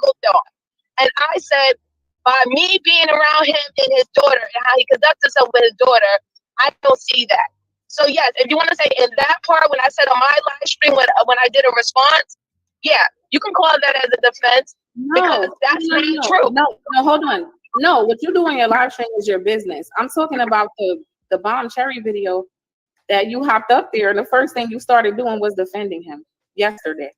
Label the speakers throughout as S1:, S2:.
S1: Looked on. And I said, by me being around him and his daughter and how he conducts himself with his daughter, I don't see that. So yes, if you want to say in that part, when I said on my live stream when I did a response, yeah, you can call that as a defense because that's not true.
S2: No, hold on. No, what you do on your live stream is your business. I'm talking about the Bomb Cherry video that you hopped up there, and the first thing you started doing was defending him yesterday.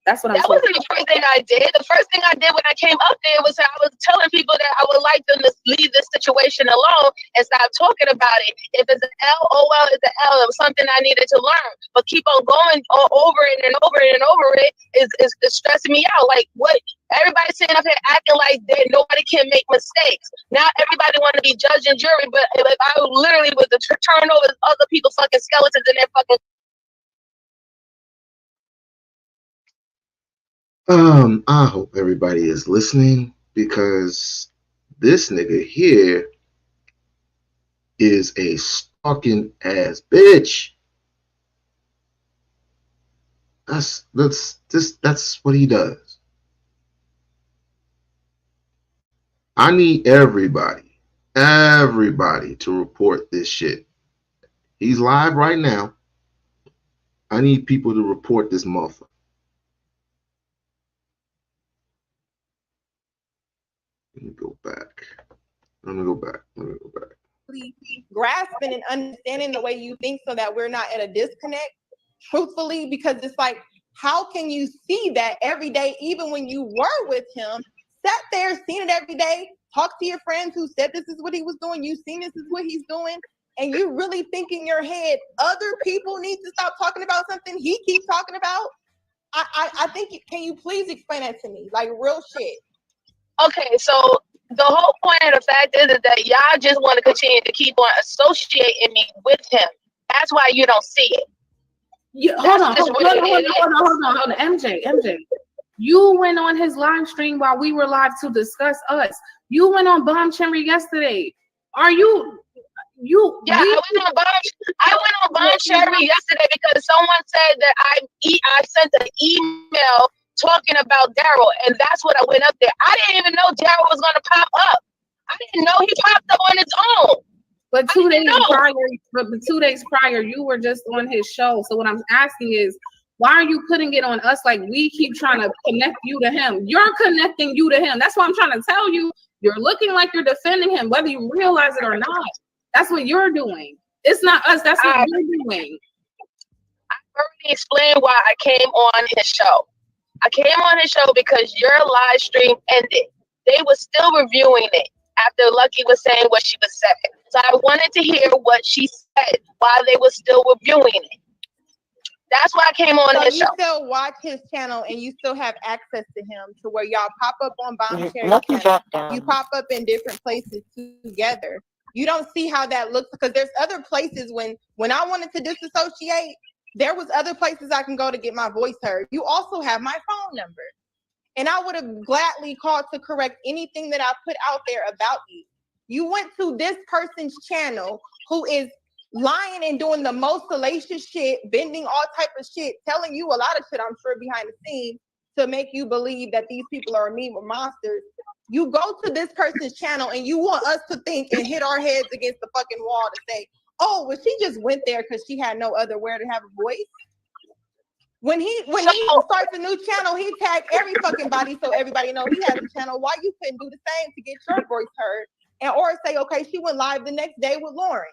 S2: That's what I'm saying.
S1: That wasn't the first thing I did. The first thing I did when I came up there was I was telling people that I would like them to leave this situation alone and stop talking about it. If it's an L, oh well, it's an L. It was something I needed to learn. But keep on going over it and over it and over it is stressing me out. Like what? Everybody's sitting up here acting like that nobody can make mistakes. Now everybody want to be judge and jury, but if I literally was to turn over other people's fucking skeletons in their fucking
S3: I hope everybody is listening because this nigga here is a stalking ass bitch. That's what he does. I need everybody to report this shit. He's live right now. I need people to report this motherfucker. Let me go back.
S4: Grasping and understanding the way you think so that we're not at a disconnect, truthfully, because it's like how can you see that every day, even when you were with him, sat there, seen it every day, talk to your friends who said this is what he was doing, you seen this is what he's doing, and you really think in your head, other people need to stop talking about something he keeps talking about? I think, can you please explain that to me? Like real shit.
S1: Okay, so the whole point of the fact is that y'all just want to continue to keep on associating me with him. That's why you don't see it.
S2: Hold on, MJ. You went on his live stream while we were live to discuss us. You went on Bomb Cherry yesterday. Are you?
S1: Yeah, I went on Bomb Cherry yesterday because someone said that I sent an email talking about Daryl, and that's what I went up there. I didn't even know Daryl was going to pop up. I didn't know he popped up on his own.
S2: But 2 days prior, you were just on his show. So what I'm asking is, why are you putting it on us? Like we keep trying to connect you to him. You're connecting you to him. That's what I'm trying to tell you. You're looking like you're defending him, whether you realize it or not. That's what you're doing. It's not us. That's what you're doing.
S1: I already explained why I came on his show. I came on his show because your live stream ended. They were still reviewing it after Lucky was saying what she was saying. So I wanted to hear what she said while they were still reviewing it. That's why I came on his show.
S4: You still watch his channel and you still have access to him to where y'all pop up on Bomb Cherry channel. You pop up in different places together. You don't see how that looks because there's other places when I wanted to disassociate, there was other places I can go to get my voice heard. You also have my phone number. And I would have gladly called to correct anything that I put out there about you. You went to this person's channel who is lying and doing the most salacious shit, bending all type of shit, telling you a lot of shit, I'm sure, behind the scenes to make you believe that these people are mean or monsters. You go to this person's channel and you want us to think and hit our heads against the fucking wall to say, oh, well, she just went there because she had no other where to have a voice. When he starts a new channel, he tagged every fucking body so everybody know he has a channel. Why you couldn't do the same to get your voice heard? Or say, okay, she went live the next day with Lauren.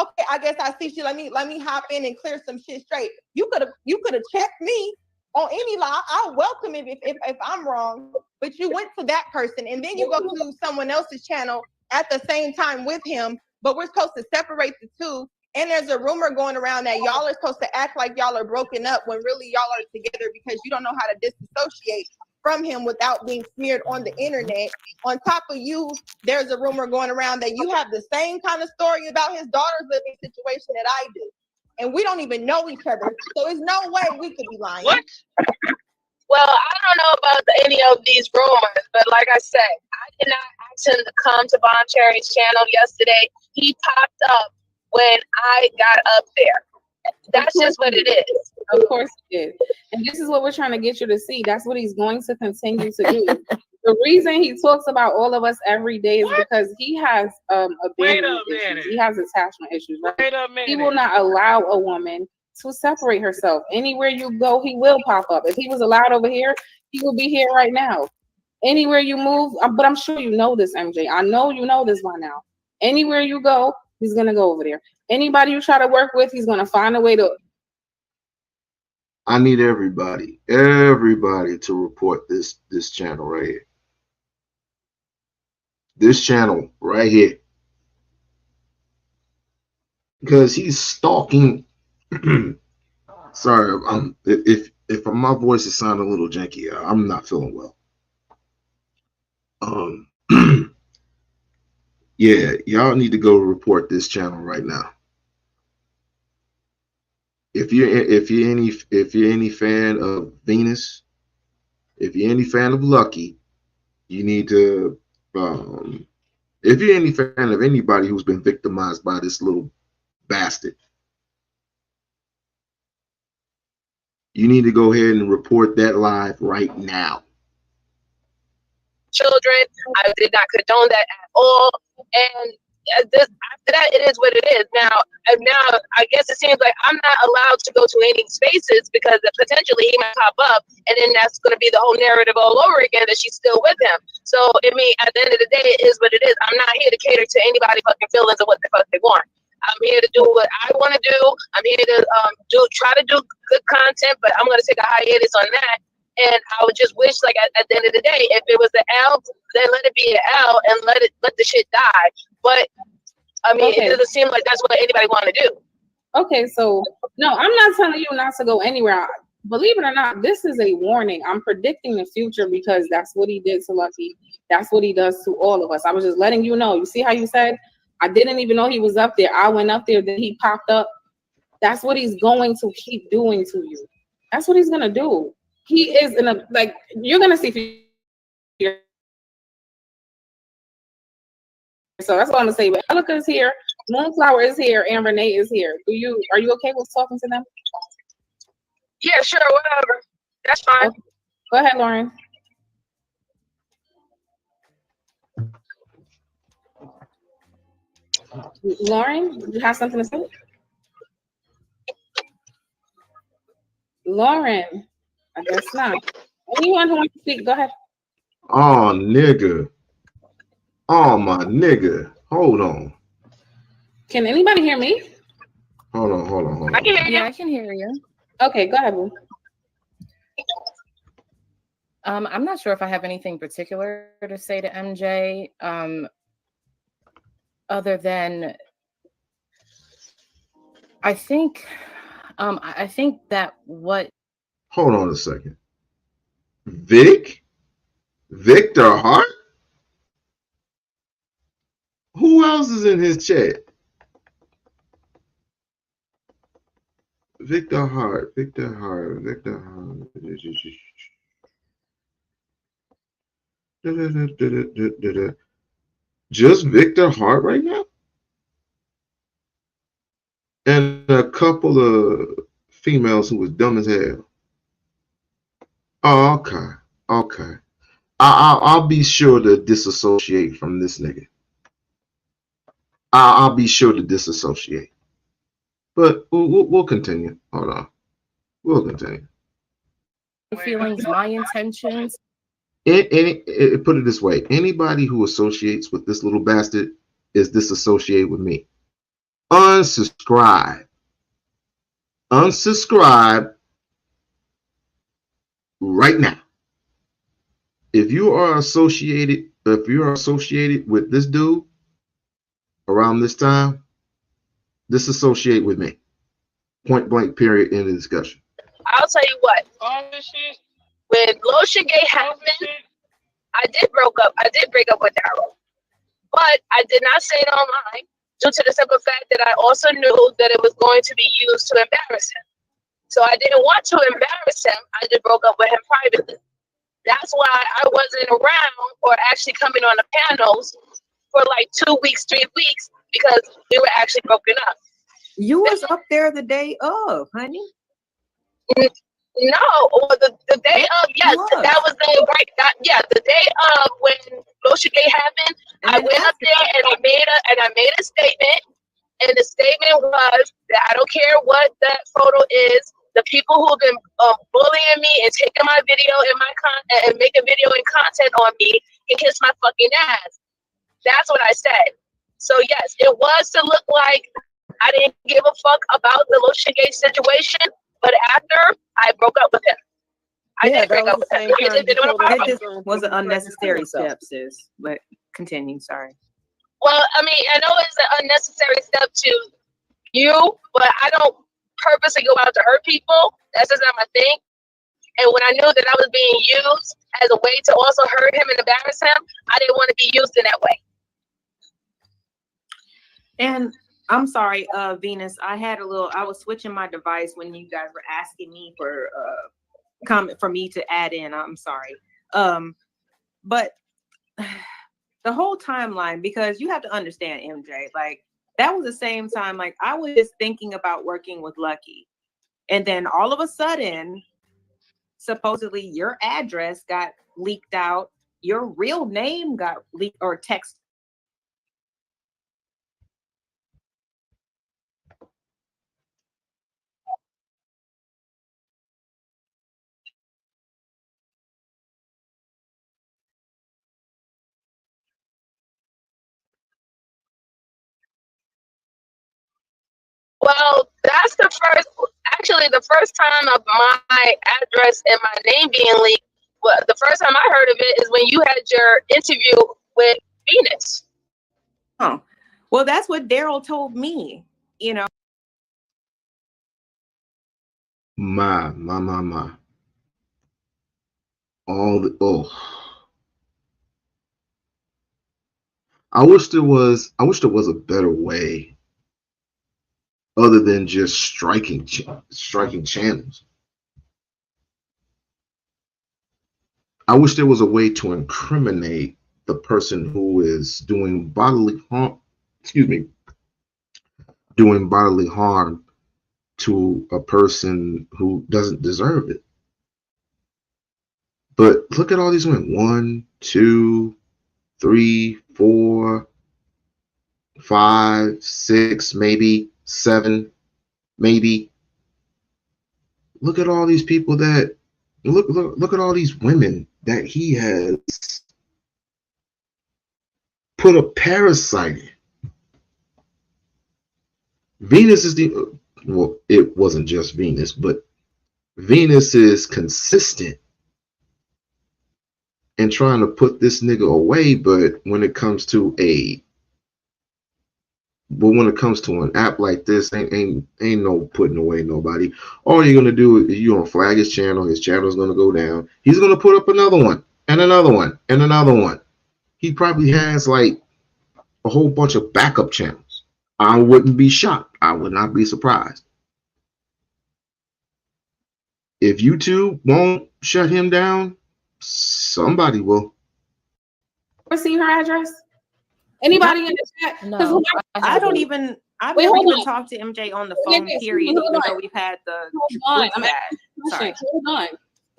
S4: Okay, I guess I see you. Let me hop in and clear some shit straight. You could have checked me on any live. I'll welcome it if I'm wrong. But you went to that person and then you go to someone else's channel at the same time with him. But we're supposed to separate the two. And there's a rumor going around that y'all are supposed to act like y'all are broken up when really y'all are together because you don't know how to disassociate from him without being smeared on the internet. On top of you, there's a rumor going around that you have the same kind of story about his daughter's living situation that I do. And we don't even know each other. So there's no way we could be lying.
S1: What? Well, I don't know about any of these rumors, but like I said, I did not ask him to come to Bomb Cherry's channel yesterday. He popped up when I got up there. That's just what it is.
S2: Of course it is. And this is what we're trying to get you to see. That's what he's going to continue to do. The reason he talks about all of us every day is because he has abandonment issues. He has attachment issues. Right?
S5: Wait a minute.
S2: He will not allow a woman to separate herself. Anywhere you go, he will pop up. If he was allowed over here, he will be here right now. Anywhere you move, but I'm sure you know this, MJ. I know you know this by now. Anywhere you go, he's going to go over there. Anybody you try to work with, he's going to find a way to.
S3: I need everybody to report this channel right here. This channel right here. Because he's stalking. Sorry, if my voice is sounding a little janky, I'm not feeling well. Yeah, y'all need to go report this channel right now. If you're any fan of Venus, if you're any fan of Lucky, you need to. If you're any fan of anybody who's been victimized by this little bastard, you need to go ahead and report that live right now.
S1: Children, I did not condone that at all. And after that, it is what it is. Now, I guess it seems like I'm not allowed to go to any spaces because potentially he might pop up, and then that's going to be the whole narrative all over again that she's still with him. So, I mean, at the end of the day, it is what it is. I'm not here to cater to anybody fucking feelings of what the fuck they want. I'm here to do what I want to do. I'm here to try to do good content, but I'm gonna take a hiatus on that. And I would just wish, like at the end of the day, if it was an L, then let it be an L and let the shit die. But I mean,
S2: Okay.
S1: it doesn't seem like that's what anybody want to do.
S2: Okay, so no, I'm not telling you not to go anywhere. Believe it or not, this is a warning. I'm predicting the future because that's what he did to Lucky. That's what he does to all of us. I was just letting you know. You see how you said I didn't even know he was up there. I went up there, then he popped up. That's what he's going to keep doing to you. That's what he's gonna do. He is in a like you're gonna see. So that's what I'm gonna say. But Elika is here, Moonflower is here, and Renee is here. Are you okay with talking to them?
S1: Yeah, sure, whatever. That's fine.
S2: Okay. Go ahead, Lauren. Lauren, you have something to say? Lauren, I guess not. Anyone who wants to speak, go ahead.
S3: Oh, nigga. Oh, my nigga. Hold on.
S2: Can anybody hear me?
S3: Hold on.
S1: I can hear you.
S5: Yeah, I can hear you.
S2: Okay, go ahead, Boo.
S5: I'm not sure if I have anything particular to say to MJ, other than I think that what.
S3: Hold on a second. Victor Hart? Who else is in his chat? Victor Hart. Just Victor Hart right now? And a couple of females who was dumb as hell. Oh, okay. I'll be sure to disassociate from this nigga. I'll be sure to disassociate. But we'll continue. Hold on. We'll continue.
S5: Feelings, my intentions.
S3: Put it this way: anybody who associates with this little bastard is disassociated with me. Unsubscribe right now. If you're associated with this dude around this time, disassociate with me. Point blank. Period. End of discussion.
S1: I'll tell you what. When Lotion Gay happened, I did break up with Daryl, but I did not say it online due to the simple fact that I also knew that it was going to be used to embarrass him. So I didn't want to embarrass him. I just broke up with him privately. That's why I wasn't around or actually coming on the panels for like 2 weeks, 3 weeks, because we were actually broken up.
S6: You was up there the day of, honey.
S1: No, or the day of, yes, that was the right. The day of when Lotion Gay happened, I went up there and I made a statement, and the statement was that I don't care what that photo is. The people who've been bullying me and taking my video and making video and content on me can kiss my fucking ass. That's what I said. So yes, it was to look like I didn't give a fuck about the Lotion Gay situation, but after I broke up with him. I did break up with him.
S6: That just was an unnecessary step, sis. But continue, sorry.
S1: Well, I mean, I know it's an unnecessary step to you, but I don't purposely go out to hurt people. That's just not my thing. And when I knew that I was being used as a way to also hurt him and embarrass him, I didn't want to be used in that way.
S6: And I'm sorry, Venus. I was switching my device when you guys were asking me for comment for me to add in. I'm sorry. But the whole timeline, because you have to understand, MJ, like that was the same time, like I was just thinking about working with Lucky. And then all of a sudden, supposedly your address got leaked out. Your real name got leaked or text.
S1: Well, that's actually the first time of my address and my name being leaked. Well, the first time I heard of it is when you had your interview with Venus.
S6: Oh, well, that's what Daryl told me, you know.
S3: My. I wish there was a better way other than just striking channels. I wish there was a way to incriminate the person who is doing bodily harm. Excuse me, doing bodily harm to a person who doesn't deserve it. But look at all these women. 1, 2, 3, 4, 5, 6, maybe 7, maybe. Look at all these people that look at all these women that he has put a parasite in. Venus is it wasn't just Venus, but Venus is consistent in trying to put this nigga away, but when it comes to an app like this, ain't no putting away nobody. All you're gonna do is you're gonna flag his channel's gonna go down. He's gonna put up another one and another one and another one. He probably has like a whole bunch of backup channels. I wouldn't be shocked. I would not be surprised. If YouTube won't shut him down, somebody will.
S2: Ever seen her address? Anybody in the chat?
S5: No,
S6: I've never even talked to MJ on the phone, period, even though we've had the
S2: Hold on.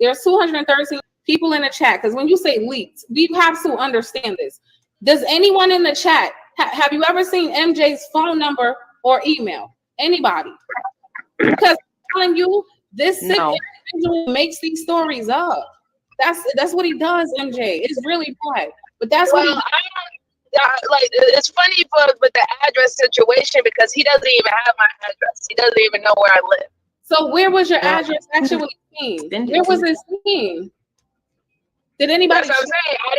S2: There's 213 people in the chat, because when you say leaked, we have to understand this. Does anyone in the chat, have you ever seen MJ's phone number or email? Anybody? Because I'm telling you, this sick individual makes these stories up. That's what he does, MJ. It's really bad. But that's what he does.
S1: Like, it's funny with the address situation because he doesn't even have my address. He doesn't even know where I live.
S2: So where was your address actually seen? Where was it seen? Did anybody?
S1: That's what I'm saying. I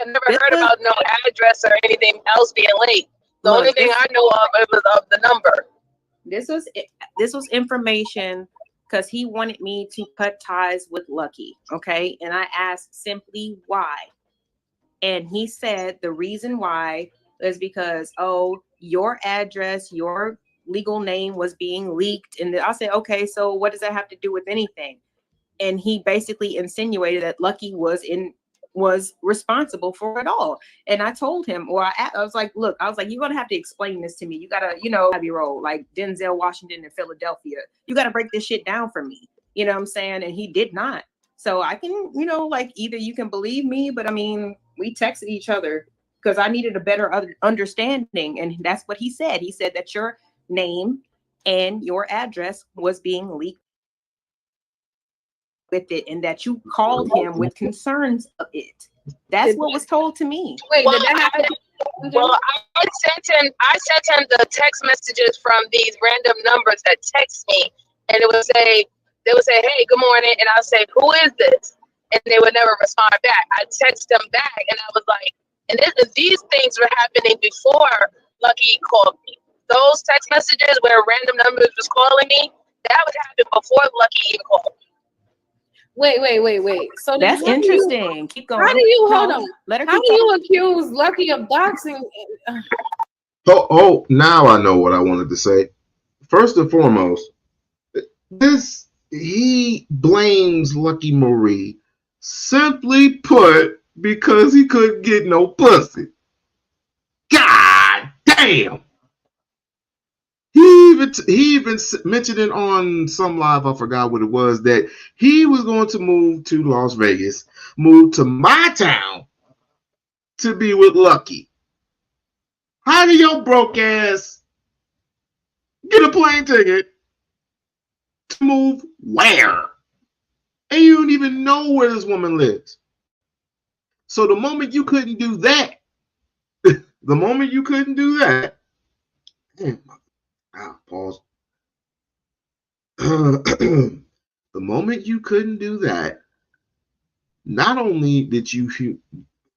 S1: never heard about no address or anything else being leaked. The only thing I know of was of the number.
S6: This was information because he wanted me to cut ties with Lucky. Okay, and I asked simply why. And he said the reason why is because, your address, your legal name was being leaked. And I said, okay, so what does that have to do with anything? And he basically insinuated that Lucky was responsible for it all. And I told him, I was like, look, you're going to have to explain this to me. You got to, have your role like Denzel Washington in Philadelphia. You got to break this shit down for me. You know what I'm saying? And he did not. So I can, either you can believe me, but I mean, we texted each other because I needed a better understanding. And that's what he said. He said that your name and your address was being leaked with it and that you called him with concerns of it. That's what was told to me.
S2: Wait, did that happen?
S1: Well, I sent him the text messages from these random numbers that text me, and they would say, hey, good morning. And I'll say, who is this? And they would never respond back. I text them back and I was like, these things were happening before Lucky called me. Those text messages where random numbers was calling me, that would happen before Lucky even called me.
S2: Wait. So
S6: that's interesting. Keep going.
S2: How do you accuse Lucky of doxing?
S3: Now I know what I wanted to say. First and foremost, he blames Lucky Marie simply put because he couldn't get no pussy. God damn. He even mentioned it on some live, I forgot what it was, that he was going to move to Las Vegas, move to my town to be with Lucky. How do your broke ass get a plane ticket to move where? And you don't even know where this woman lives. So the moment you couldn't do that, Pause. The moment you couldn't do that, not only did you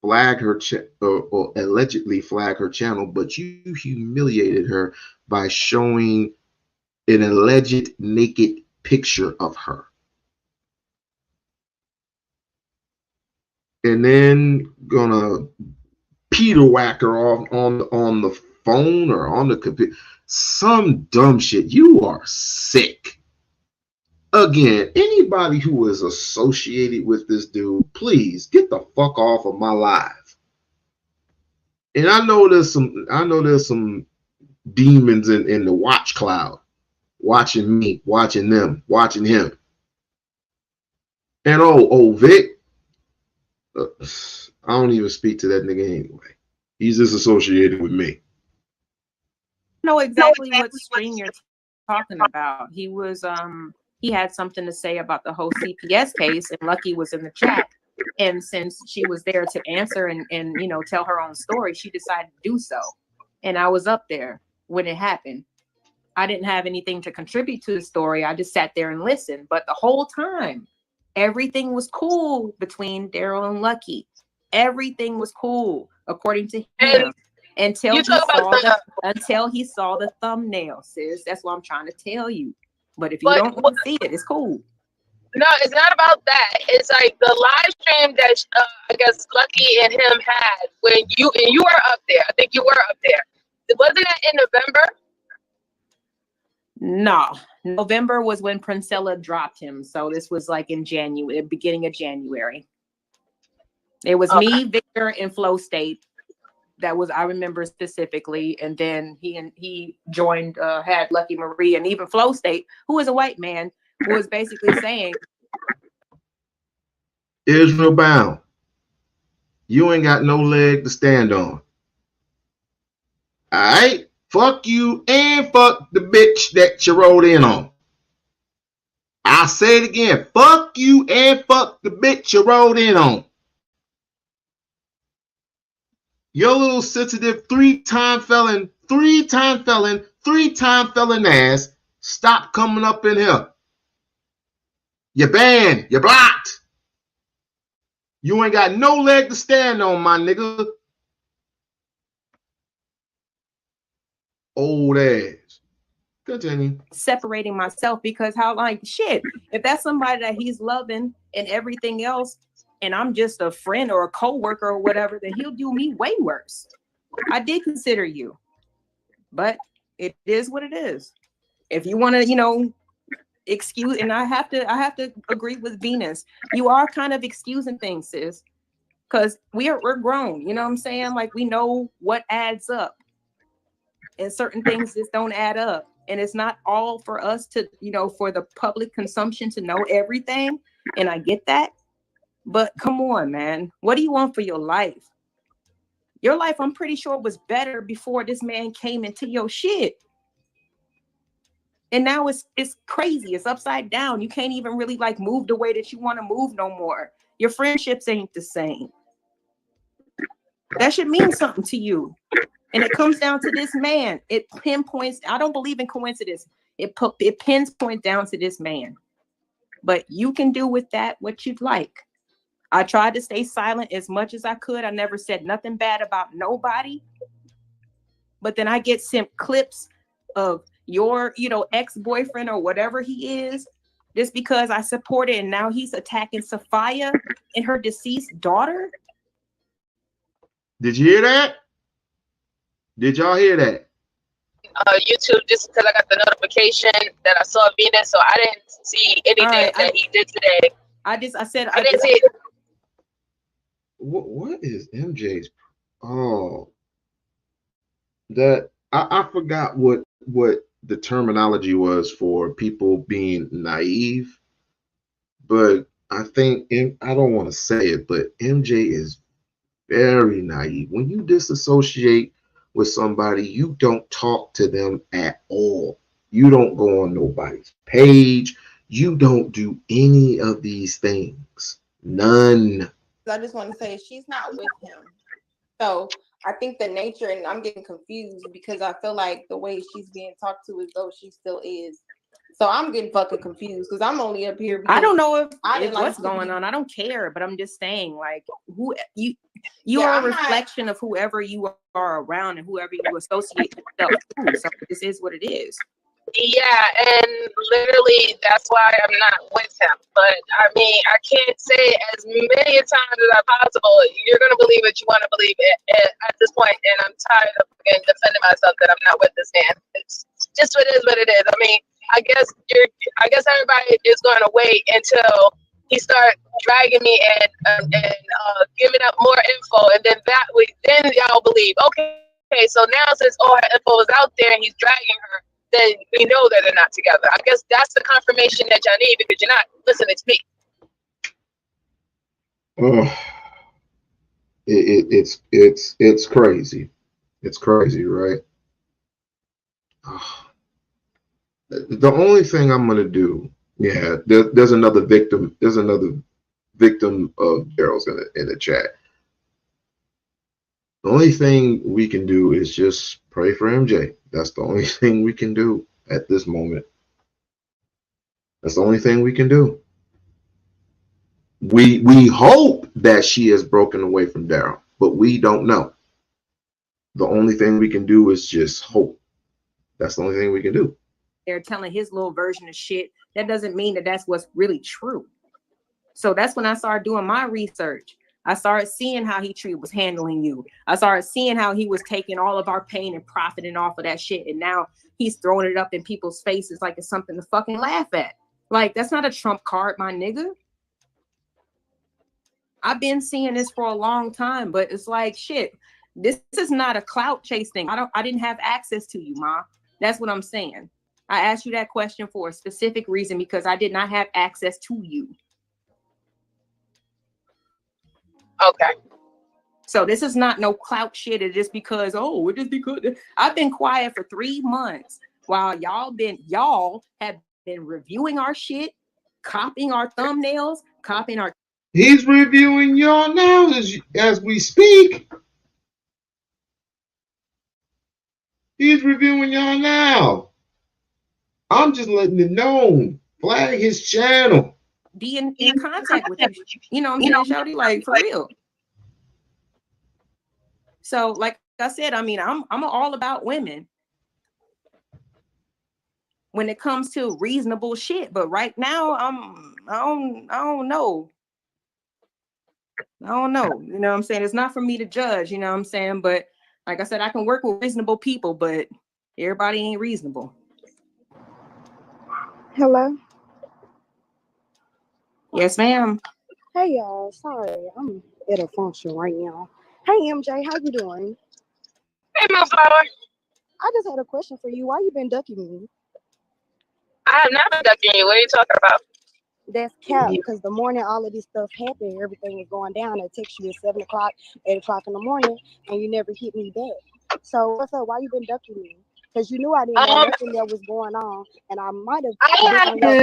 S3: flag her or allegedly flag her channel, but you humiliated her by showing an alleged naked picture of her. And then gonna Peter whack her off on the phone or on the computer. Some dumb shit. You are sick. Again, anybody who is associated with this dude, please get the fuck off of my live. And I know there's some demons in the watch cloud watching me, watching them, watching him. And Vic, I don't even speak to that nigga anyway. He's just associated with me.
S6: Know exactly what stream you're talking about. He was he had something to say about the whole CPS case, and Lucky was in the chat. And since she was there to answer and you know, tell her own story, she decided to do so. And I was up there when it happened. I didn't have anything to contribute to the story. I just sat there and listened. But the whole time, everything was cool between Daryl and Lucky. Everything was cool, according to him. Until he saw the thumbnail, sis. That's what I'm trying to tell you. But if you don't want to see it, it's cool.
S1: No, it's not about that. It's like the live stream that I guess Lucky and him had when you were up there. I think you were up there. Wasn't that in November?
S6: No, November was when Princella dropped him. So this was like in January, beginning of January. It was me, Victor, and Flow State. That was, I remember specifically. And then he joined, had Lucky Marie and even Flow State, who is a white man, who was basically saying,
S3: Israel bound, you ain't got no leg to stand on. All right, fuck you and fuck the bitch that you rode in on. I'll say it again, fuck you and fuck the bitch you rode in on. Your little sensitive three-time felon ass, stop coming up in here. You're banned. You're blocked. You ain't got no leg to stand on, my nigga. Old ass. Continue.
S6: Separating myself because how, like, shit, if that's somebody that he's loving and everything else, and I'm just a friend or a co-worker or whatever, then he'll do me way worse. I did consider you, but it is what it is. If you want to, you know, excuse, and I have to agree with Venus. You are kind of excusing things, sis, because we're grown. You know what I'm saying? Like, we know what adds up, and certain things just don't add up. And it's not all for us to, you know, for the public consumption to know everything. And I get that. But come on, man. What do you want for your life? Your life, I'm pretty sure, was better before this man came into your shit. And now it's crazy. It's upside down. You can't even really like move the way that you want to move no more. Your friendships ain't the same. That should mean something to you. And it comes down to this man. It pinpoints. I don't believe in coincidence. It pinpoints down to this man. But you can do with that what you'd like. I tried to stay silent as much as I could. I never said nothing bad about nobody. But then I get sent clips of your, you know, ex-boyfriend or whatever he is, just because I supported, and now he's attacking Sophia and her deceased daughter.
S3: Did you hear that? Did y'all hear that?
S1: YouTube, just because I got the notification that I saw Venus, so I didn't see anything that he did today. I didn't see it.
S3: What is MJ's? Oh, that I forgot what the terminology was for people being naive, but I think I don't want to say it, but MJ is very naive. When you disassociate with somebody, you don't talk to them at all. You don't go on nobody's page. You don't do any of these things. None.
S4: I just want to say she's not with him. So I think the nature, and I'm getting confused because I feel like the way she's being talked to is though she still is. So I'm getting fucking confused because I'm only up here.
S6: I don't know if
S4: didn't
S6: what's
S4: like
S6: going on. I don't care, but I'm just saying, like, who you
S4: Yeah,
S6: are a
S4: I'm not-
S6: reflection of whoever you are around and whoever you associate yourself to. So this is what it is.
S1: Yeah, and literally that's why I'm not with him. But I mean, I can't say as many times as possible. You're gonna believe what you want to believe at this point, and I'm tired of defending myself that I'm not with this man. It's just what it is. What it is. I mean, I guess everybody is going to wait until he start dragging me and giving up more info, and then then y'all believe. Okay, so now since all her info is out there and he's dragging her, then we know that they're not together. I guess that's the confirmation that y'all need because you're not listening to me.
S3: It's crazy. It's crazy, right? The only thing I'm gonna do, there's another victim. There's another victim of Daryl's in the chat. The only thing we can do is just pray for MJ. That's the only thing we can do at this moment. That's the only thing we can do. We hope that she has broken away from Daryl, but we don't know. The only thing we can do is just hope. That's the only thing we can do.
S6: They're telling his little version of shit. That doesn't mean that that's what's really true. So that's when I started doing my research. I started seeing how he was handling you. I started seeing how he was taking all of our pain and profiting off of that shit. And now he's throwing it up in people's faces like it's something to fucking laugh at. Like, that's not a trump card, my nigga. I've been seeing this for a long time, but it's like, shit, this is not a clout chase thing. I didn't have access to you, Ma. That's what I'm saying. I asked you that question for a specific reason because I did not have access to you.
S1: Okay.
S6: So this is not no clout shit. It's just because, it just because I've been quiet for 3 months while y'all have been reviewing our shit, copying our thumbnails, copying our.
S3: He's reviewing y'all now as we speak. He's reviewing y'all now. I'm just letting it known. Flag his channel.
S6: Be in contact with you. You know what I'm saying, Shawty? Like, for real. So, like I said, I mean, I'm all about women when it comes to reasonable shit. But right now, I don't know. I don't know. You know what I'm saying? It's not for me to judge, you know what I'm saying? But like I said, I can work with reasonable people, but everybody ain't reasonable.
S7: Hello.
S6: Yes, ma'am.
S7: Hey y'all. Sorry, I'm at a function right now. Hey MJ, how you doing?
S1: Hey, my flower.
S7: I just had a question for you. Why you been ducking me?
S1: I have not been ducking you. What are you talking about?
S7: That's cap, because the morning all of this stuff happened, everything was going down. I text you at 7 o'clock, 8 o'clock in the morning, and you never hit me back. So what's up? Why you been ducking me? Because you knew I didn't know nothing that was going on, and I might have.
S1: I have never.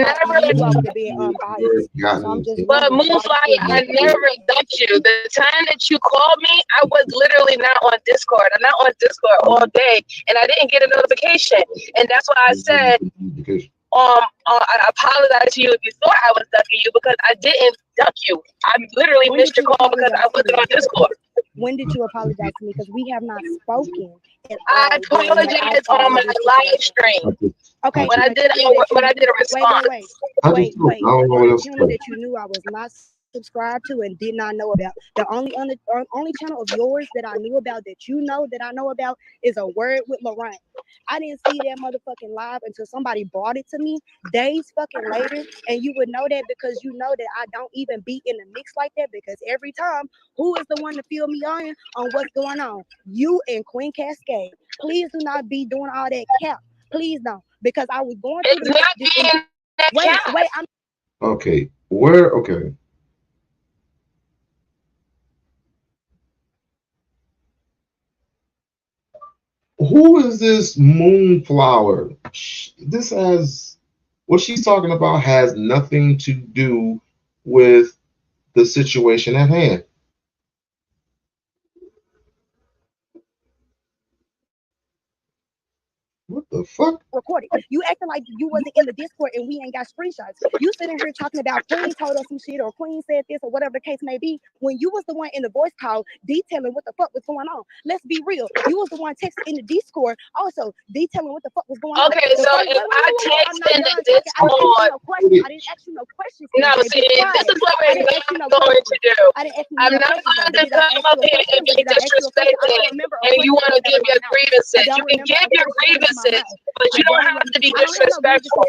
S7: You knew I would have been unbiased. So I'm just.
S1: But Moonfly, I never ducked you. The time that you called me, I was literally not on Discord. I'm not on Discord all day, and I didn't get a notification. And that's why I said, I apologize to you if you thought I was ducking you because I didn't duck you. I literally missed your call because I wasn't on Discord.
S7: When did you apologize to me? Because we have not spoken.
S1: I apologize on my live stream.
S7: Okay.
S1: When I did a response.
S7: Wait. The channel that you knew I was not subscribed to and did not know about. The only channel of yours that I knew about that I know about is A Word with Laurent. I didn't see that motherfucking live until somebody brought it to me days fucking later, and you would know that because you know that I don't even be in the mix like that, because every time, who is the one to fill me on what's going on? You and Queen Cascade. Please do not be doing all that cap. Please don't, because I was going through
S1: Wait,
S7: I'm
S3: okay. Okay. Who is this Moonflower? This has what she's talking about has nothing to do with the situation at hand. fuck?
S7: Recorded. You acting like you wasn't in the Discord and we ain't got screenshots. You sitting here talking about Queen told us some shit or Queen said this or whatever the case may be, when you was the one in the voice call detailing what the fuck was going on. Let's be real. You was the one texting in the Discord also detailing what the fuck was going on.
S1: Okay, so if I text in the Discord,
S7: I didn't ask you no questions.
S1: no, see, this is what we're not going to do. I'm not going to come up here and be disrespected, and you want to give your grievances. You can give your grievances, but you don't have to be disrespectful.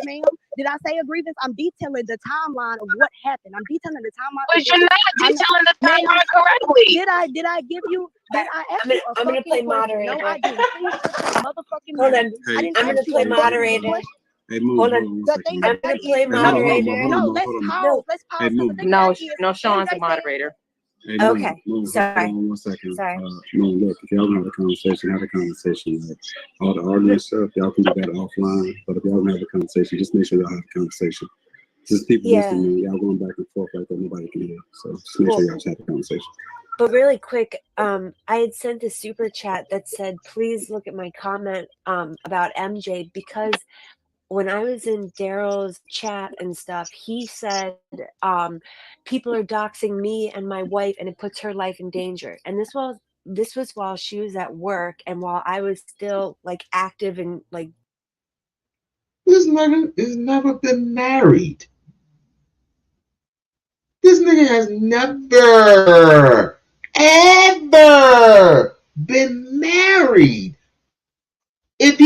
S7: Did I say a grievance? I'm detailing the timeline of what happened. I'm detailing the timeline.
S1: But you're not detailing the timeline correctly.
S7: Did I give you? Did I ask you a
S8: I'm gonna play
S7: question?
S8: moderator.
S7: No, I didn't. Please shut your motherfucking
S8: Hold
S7: mouth.
S8: on.
S7: I didn't
S8: I'm gonna
S7: ask you
S8: play
S7: a fucking
S8: moderator.
S7: question.
S9: Hey, move,
S8: Hold on.
S9: move,
S7: The thing
S8: I'm
S7: about
S8: gonna
S7: it
S8: play
S7: is,
S8: moderator.
S7: no, let's pause. Let's pause.
S9: Hey,
S7: So the
S9: move.
S7: thing
S5: No,
S7: about it is,
S5: no, Sean's
S7: MJ
S5: a moderator.
S9: Hey, move,
S8: Okay,
S9: move.
S8: sorry.
S9: Hold on 1 second.
S8: Sorry.
S9: Move, look, if y'all want to have a conversation, have a conversation. Like, all the arguing stuff, y'all can do that offline. But if y'all want to have a conversation, just make sure y'all have a conversation. Just people
S8: Yeah.
S9: listening, y'all going back and forth like that, nobody can hear. So just make sure y'all have a conversation.
S8: But really quick, I had sent a super chat that said, please look at my comment about MJ, because when I was in Daryl's chat and stuff, he said people are doxing me and my wife, and it puts her life in danger. And this was while she was at work and while I was still like active and like.
S3: This nigga has never been married. This nigga has never, ever been married. If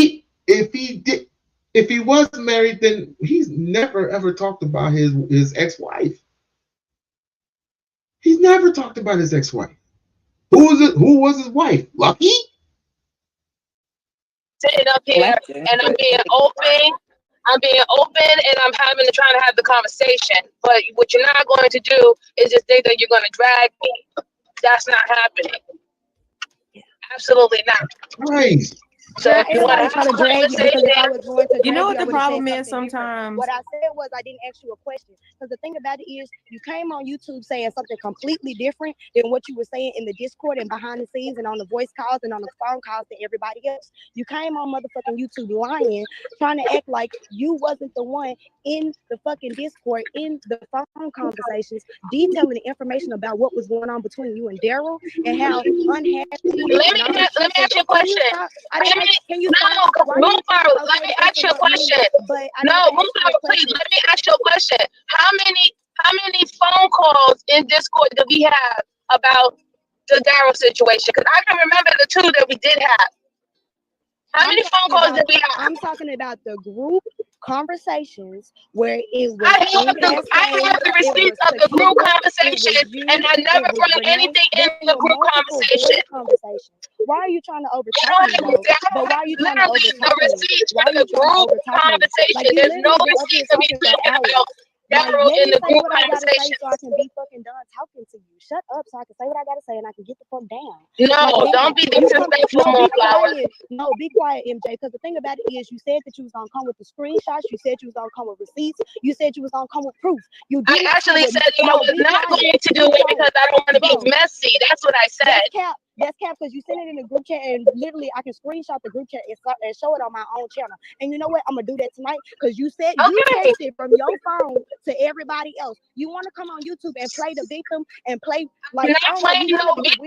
S3: he was married, then he's never ever talked about his ex-wife. He's never talked about his ex-wife. Who was his wife? Lucky?
S1: Sitting up here and I'm being open. I'm being open and I'm trying to have the conversation. But what you're not going to do is just think that you're going to drag me. That's not happening. Absolutely not.
S3: Crazy.
S1: So if you want to
S7: try to drag you, because if I was going to
S6: You know what
S7: drag
S6: the
S7: you, I
S6: problem
S7: would've
S6: is
S7: said something different.
S6: sometimes?
S7: What I said was I didn't ask you a question, because the thing about it is you came on YouTube saying something completely different than what you were saying in the Discord and behind the scenes and on the voice calls and on the phone calls to everybody else. You came on motherfucking YouTube lying, trying to act like you wasn't the one in the fucking Discord, in the phone conversations, detailing the information about what was going on between you and Daryl and how unhappy.
S1: Let me ask you a question.
S7: Can you stop?
S1: Move forward. Let me ask you a question. No, move forward, please. Let me ask you a question. How many phone calls in Discord do we have about the Daryl situation? Because I can remember the two that we did have. How many phone calls did we have?
S7: I'm talking about the group conversations where it was.
S1: I have the receipts of the group conversation, and I never brought anything in the group conversation.
S7: Why are you trying to overtalk me, though? But why are you trying to overtalk me? Why are you trying to overtalk me?
S1: Like, there's no receipts of me talking about Daryl in the group conversation.
S7: So I can be fucking done talking to you. Shut up, so I can say what I gotta say and I can get the fuck down.
S1: No, don't be disrespectful, Moonflower.
S7: No, be quiet, MJ. Because the thing about it is, you said that you was gonna come with the screenshots. You said you was gonna come with receipts. You said you was gonna come with proof.
S1: I actually said I was not going to do it because I don't want to be messy. That's what I said.
S7: That's cap, because you sent it in the group chat and literally I can screenshot the group chat and show it on my own channel. And you know what? I'm gonna do that tonight because you said you texted from your phone to everybody else. You want to come on YouTube and play the victim and play like
S1: not playing no victim.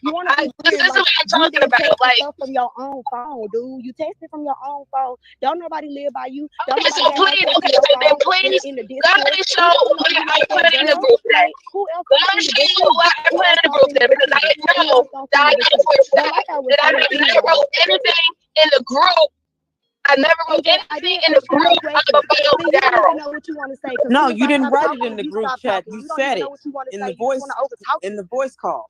S7: You want to be
S1: this is what I'm talking about. Like
S7: stuff from your own phone, dude. You texted from your own phone. Don't nobody live by you.
S1: Okay, so please, then please, God is show what I put in the group chat.
S7: Who else?
S1: God show you what I put in the group chat because I know that I know for a fact that I never wrote anything in the group. I never wrote anything in the group about Daryl.
S7: Know what you want to say.
S10: No, you didn't write it in the group chat. You said it in the voice call.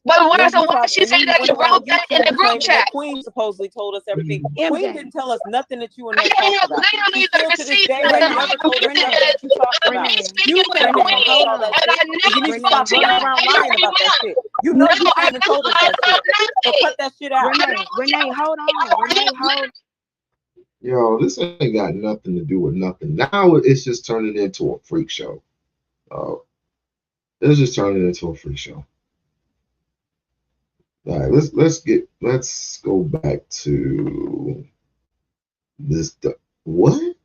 S1: But why? So why she said that you wrote that in the group chat?
S10: Queen supposedly told us everything.
S7: MJ.
S10: Queen didn't tell us nothing that you and her
S1: I
S10: talked
S1: have
S10: about.
S1: literally the receipts.
S10: You never told us nothing that you talked about. You said you were told all that shit. You need to stop running around lying about that shit. You know you shouldn't have told us that shit. So cut that shit out.
S7: Renee, hold on. Renee, hold.
S3: Yo, this ain't got nothing to do with nothing. Now it's just turning into a freak show. It's just turning into a freak show. All right, let's go back to What?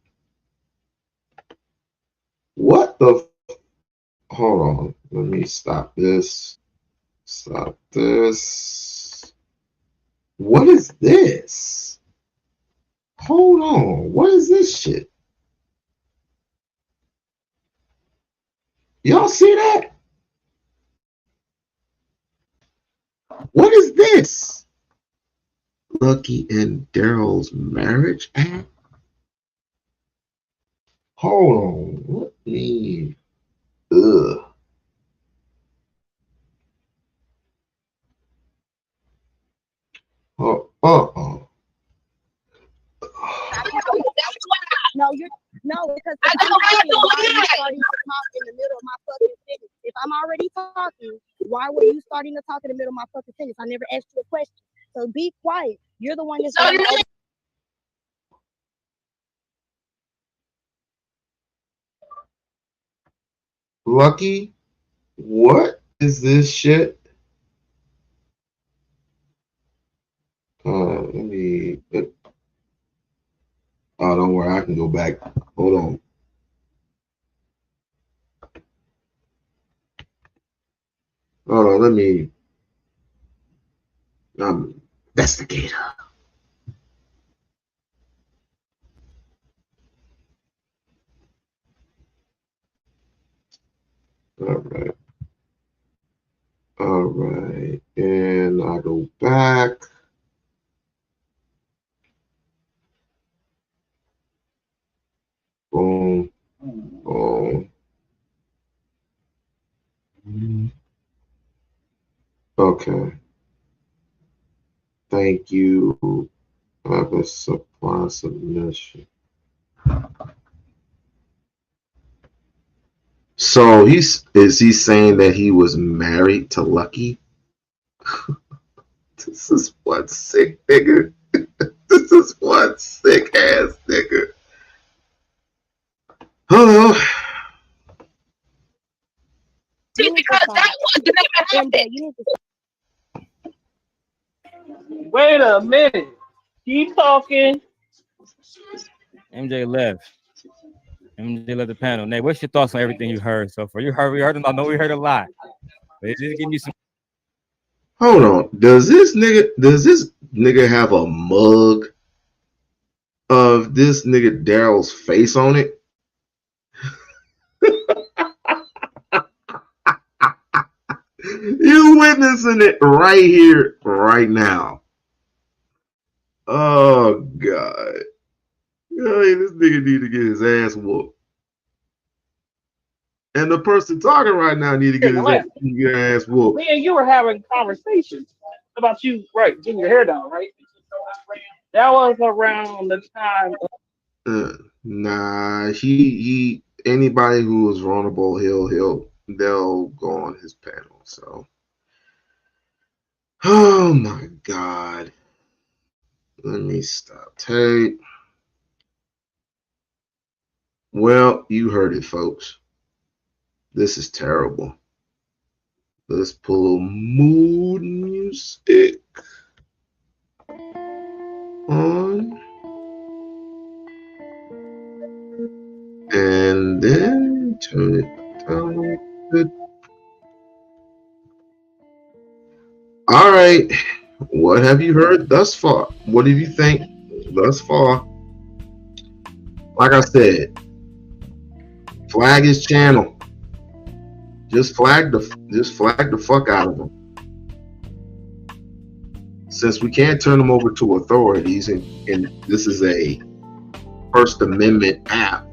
S3: What the? Hold on. Let me stop this. Stop this. What is this? Hold on. What is this shit? Y'all see that? What is this? Lucky and Daryl's marriage act? Hold on. Let me. Ugh. Oh.
S7: No, because I'm asking why are you starting to talk in the middle of my fucking sentence? If I'm already talking, why were you starting to talk in the middle of my fucking sentence? I never asked you a question. So be quiet. You're the one that's going over.
S3: Lucky, what is this shit? Let me. Oh, don't worry, I can go back. Hold on. Hold on, let me. Investigator. All right. And I go back. Boom. Boom. Okay. Thank you. Have a supply submission. So is he saying that he was married to Lucky? This is one sick nigga. This is one sick ass nigga. Hello.
S1: Because that wasn't even happening.
S11: Wait a minute. Keep talking.
S12: MJ left. MJ left the panel. Nate, what's your thoughts on everything you heard so far? We heard I know we heard a lot. But just give me some.
S3: Hold on. Does this nigga have a mug of this nigga Daryl's face on it? You witnessing it right here, right now. Oh God. Hey, this nigga need to get his ass whooped. And the person talking right now need to get his ass whooped.
S11: Me and you were having conversations about you, right, getting your hair done, right? That was around the time.
S3: Nah, he anybody who is vulnerable, they'll go on his panel. So, oh my God. Let me stop tape. Well, you heard it, folks. This is terrible. Let's pull mood music on. And then turn it down. All right. What have you heard thus far? What do you think thus far? Like I said, flag his channel. Just flag the fuck out of him. Since we can't turn them over to authorities, and this is a First Amendment app,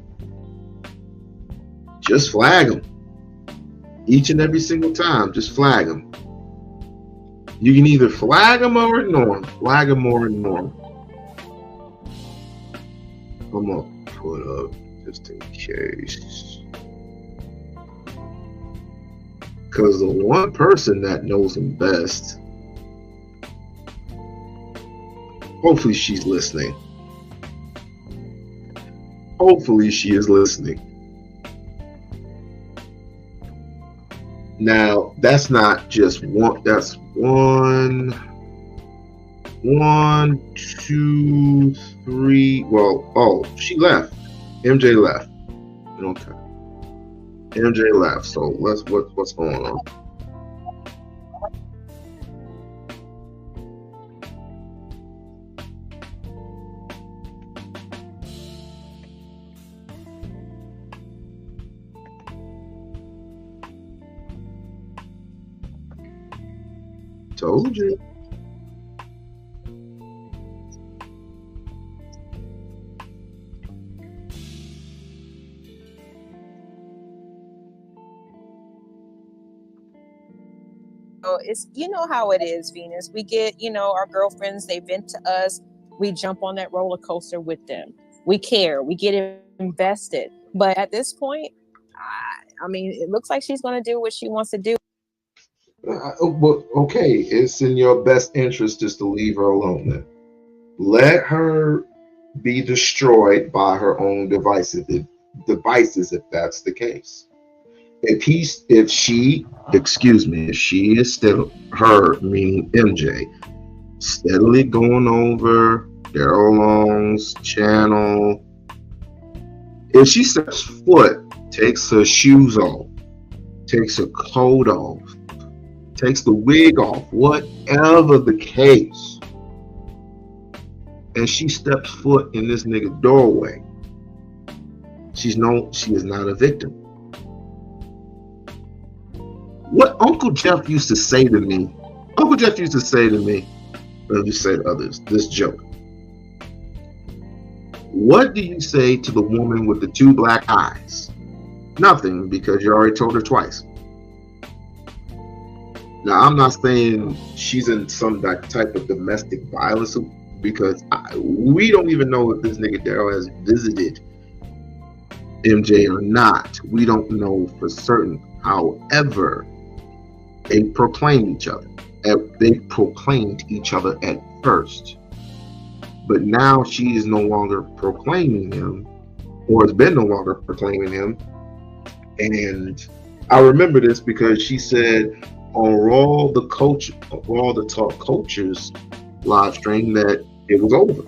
S3: just flag them. Each and every single time, just flag them. You can either flag them or ignore them. Flag them or ignore them. I'm going to put up just in case. Because the one person that knows him best, hopefully she's listening. Hopefully she is listening. Now, that's not just one, that's one, 1, 2, 3. Well, oh, she left. MJ left. Okay. MJ left. So what's going on? Told you.
S6: It's, you know how it is, Venus. We get, our girlfriends, they vent to us. We jump on that roller coaster with them. We care. We get invested. But at this point, I mean, it looks like she's going to do what she wants to do.
S3: Well, okay, it's in your best interest just to leave her alone then. Let her be destroyed by her own devices if that's the case. If she is still, her, meaning MJ, steadily going over Daryl Long's channel, if she steps foot, takes her shoes off, takes her coat off, takes the wig off, whatever the case, and she steps foot in this nigga doorway, she is not a victim. What Uncle Jeff used to say to me, let me say to others, this joke. What do you say to the woman with the 2 black eyes? Nothing, because you already told her twice. Now, I'm not saying she's in some type of domestic violence, because we don't even know if this nigga Daryl has visited MJ or not. We don't know for certain. However, they proclaimed each other. They proclaimed each other at first. But now she is no longer proclaiming him, or has been no longer proclaiming him. And I remember this because she said on Raw the Talk Coaches live stream that it was over.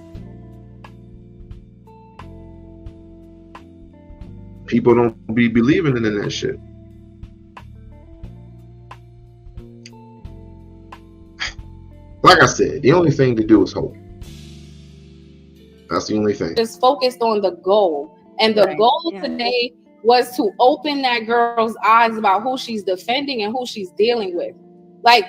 S3: People don't be believing in that shit. Like I said, the only thing to do is hope. That's the only thing.
S2: Just focused on the goal. And the goal today was to open that girl's eyes about who she's defending and who she's dealing with. Like,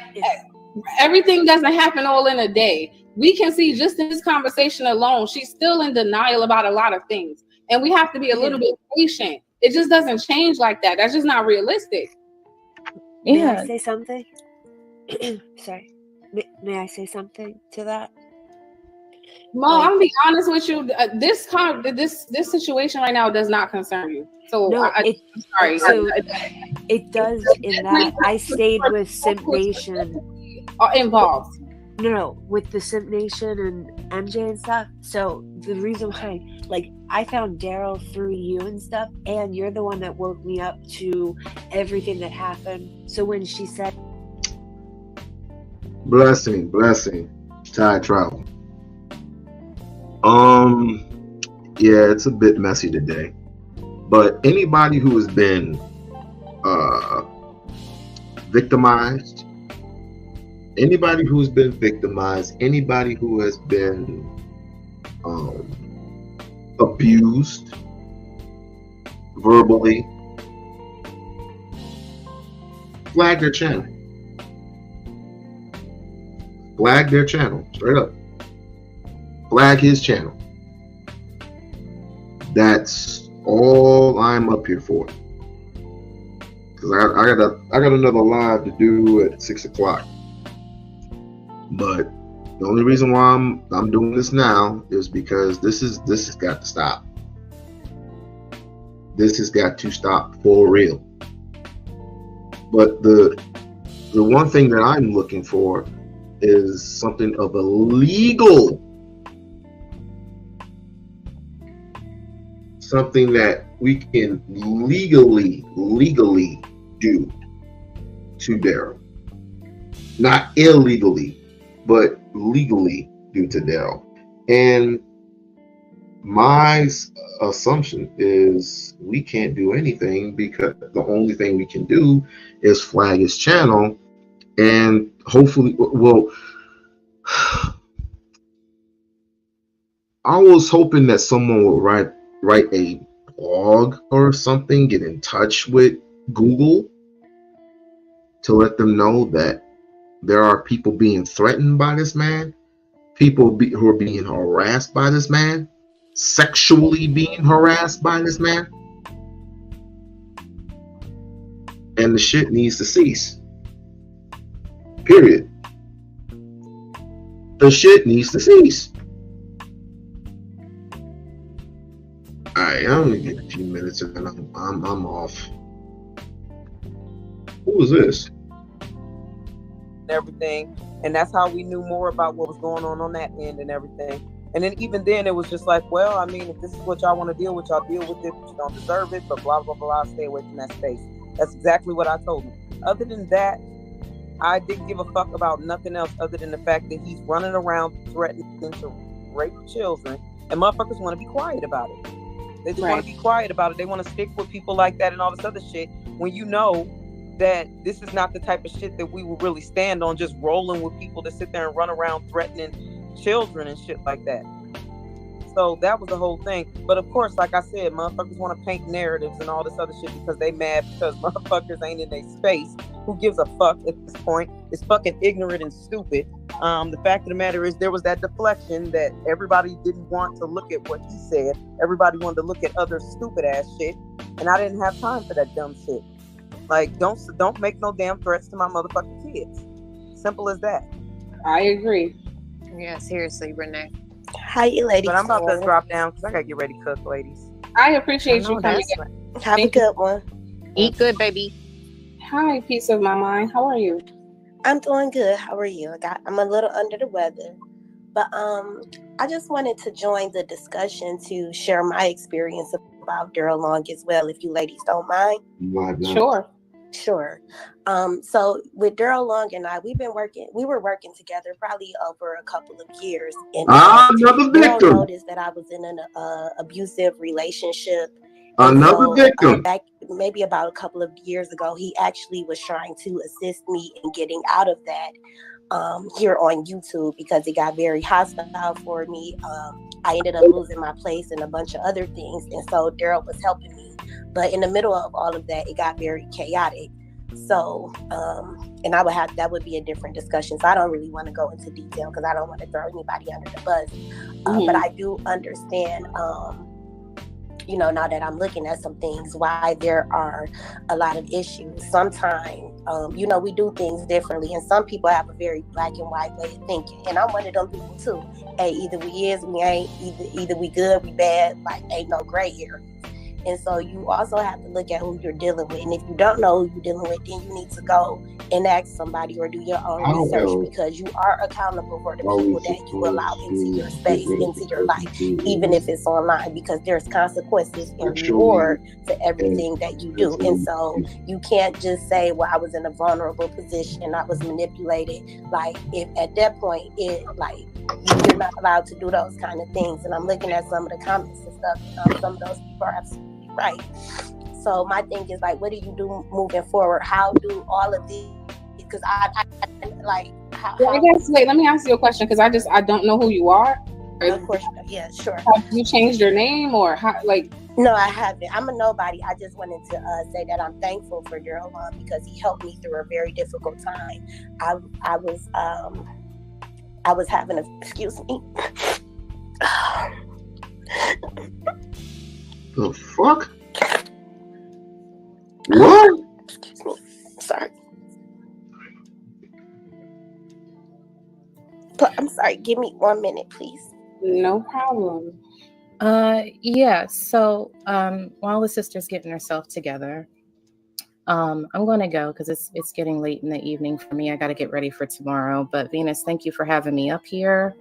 S2: everything doesn't happen all in a day. We can see just in this conversation alone, she's still in denial about a lot of things. And we have to be a little bit patient. It just doesn't change like that. That's just not realistic.
S8: May I say something? Sorry. May I say something to that?
S2: Mo, I'm gonna be honest with you. This situation right now does not concern you. So
S8: no,
S2: I'm sorry.
S8: So it does in that I stayed with Simp Nation
S2: involved.
S8: No, with the Simp Nation and MJ and stuff. So the reason why, like, I found Daryl through you and stuff, and you're the one that woke me up to everything that happened. So when she said,
S3: Blessing, tide travel. Yeah, it's a bit messy today, but anybody who has been victimized, anybody who has been abused verbally, flag their channel. Flag their channel, straight up. Flag his channel. That's all I'm up here for. Cause I got another live to do at 6 o'clock. But the only reason why I'm doing this now is because this has got to stop. This has got to stop for real. But the one thing that I'm looking for is something of a legal, something that we can legally do to Daryl. Not illegally, but legally do to Dell. And my assumption is we can't do anything because the only thing we can do is flag his channel, and hopefully, well, I was hoping that someone would write a blog or something, get in touch with Google to let them know that there are people being threatened by this man, who are being harassed by this man, sexually being harassed by this man, and the shit needs to cease. Period. The shit needs to cease. Alright, I'm gonna get a few minutes and then I'm off. Who is this?
S10: Everything, and that's how we knew more about what was going on that end and everything. And then even then it was just like, well, I mean, if this is what y'all want to deal with, y'all deal with it, but you don't deserve it, but blah blah blah, stay away from that space. That's exactly what I told him. Other than that, I didn't give a fuck about nothing else other than the fact that he's running around threatening to rape children, and motherfuckers want to be quiet about it. They just want to be quiet about it. They want to stick with people like that and all this other shit when you know that this is not the type of shit that we will really stand on, just rolling with people that sit there and run around threatening children and shit like that. So that was the whole thing. But of course, like I said, motherfuckers want to paint narratives and all this other shit because they mad because motherfuckers ain't in their space. Who gives a fuck at this point? It's fucking ignorant and stupid. The fact of the matter is there was that deflection that everybody didn't want to look at what he said. Everybody wanted to look at other stupid ass shit. And I didn't have time for that dumb shit. Like, don't make no damn threats to my motherfucking kids. Simple as that.
S2: I agree.
S13: Yeah, seriously, Renee.
S14: How you ladies?
S10: But I'm about to drop down because I gotta get ready to cook, ladies.
S2: I appreciate you coming.
S14: Have a good one.
S13: Eat good, baby.
S2: Hi, peace of my mind. How are you?
S14: I'm doing good. How are you? I'm a little under the weather, but I just wanted to join the discussion to share my experience about Daryl Long as well, if you ladies don't mind.
S2: Sure.
S14: So with Daryl Long and I, we were working together probably over a couple of years. And
S3: another victim.
S14: Daryl noticed that I was in an abusive relationship.
S3: Another victim.
S14: Back maybe about a couple of years ago, he actually was trying to assist me in getting out of that here on YouTube because it got very hostile for me. I ended up losing my place and a bunch of other things. And so Daryl was helping me. But in the middle of all of that, it got very chaotic. So, and that would be a different discussion. So I don't really want to go into detail because I don't want to throw anybody under the bus. But I do understand, now that I'm looking at some things, why there are a lot of issues. Sometimes, we do things differently, and some people have a very black and white way of thinking. And I'm one of them people too. Hey, either we is, we ain't. Either we good, we bad. Like, ain't no gray here. And so you also have to look at who you're dealing with. And if you don't know who you're dealing with, then you need to go and ask somebody or do your own research because you are accountable for the people that you allow into your space, into your life, even if it's online, because there's consequences and reward to everything that you do. And so you can't just say, well, I was in a vulnerable position, I was manipulated. Like, if at that point, you're not allowed to do those kind of things. And I'm looking at some of the comments and stuff, some of those people are absolutely right. So my thing is, like, what do you do moving forward? How do all of these, because I guess,
S2: wait, let me ask you a question because I don't know who you are.
S14: Of course, yeah, sure.
S2: Have you changed your name or how, like?
S14: No, I haven't. I'm a nobody. I just wanted to say that I'm thankful for Daryl Long because he helped me through a very difficult time. I was having excuse me.
S3: The fuck? What?
S14: Excuse me. Sorry. I'm sorry. Give me 1 minute, please.
S2: No problem.
S5: Yeah. So while the sister's getting herself together, I'm going to go because it's getting late in the evening for me. I got to get ready for tomorrow. But Venus, thank you for having me up here.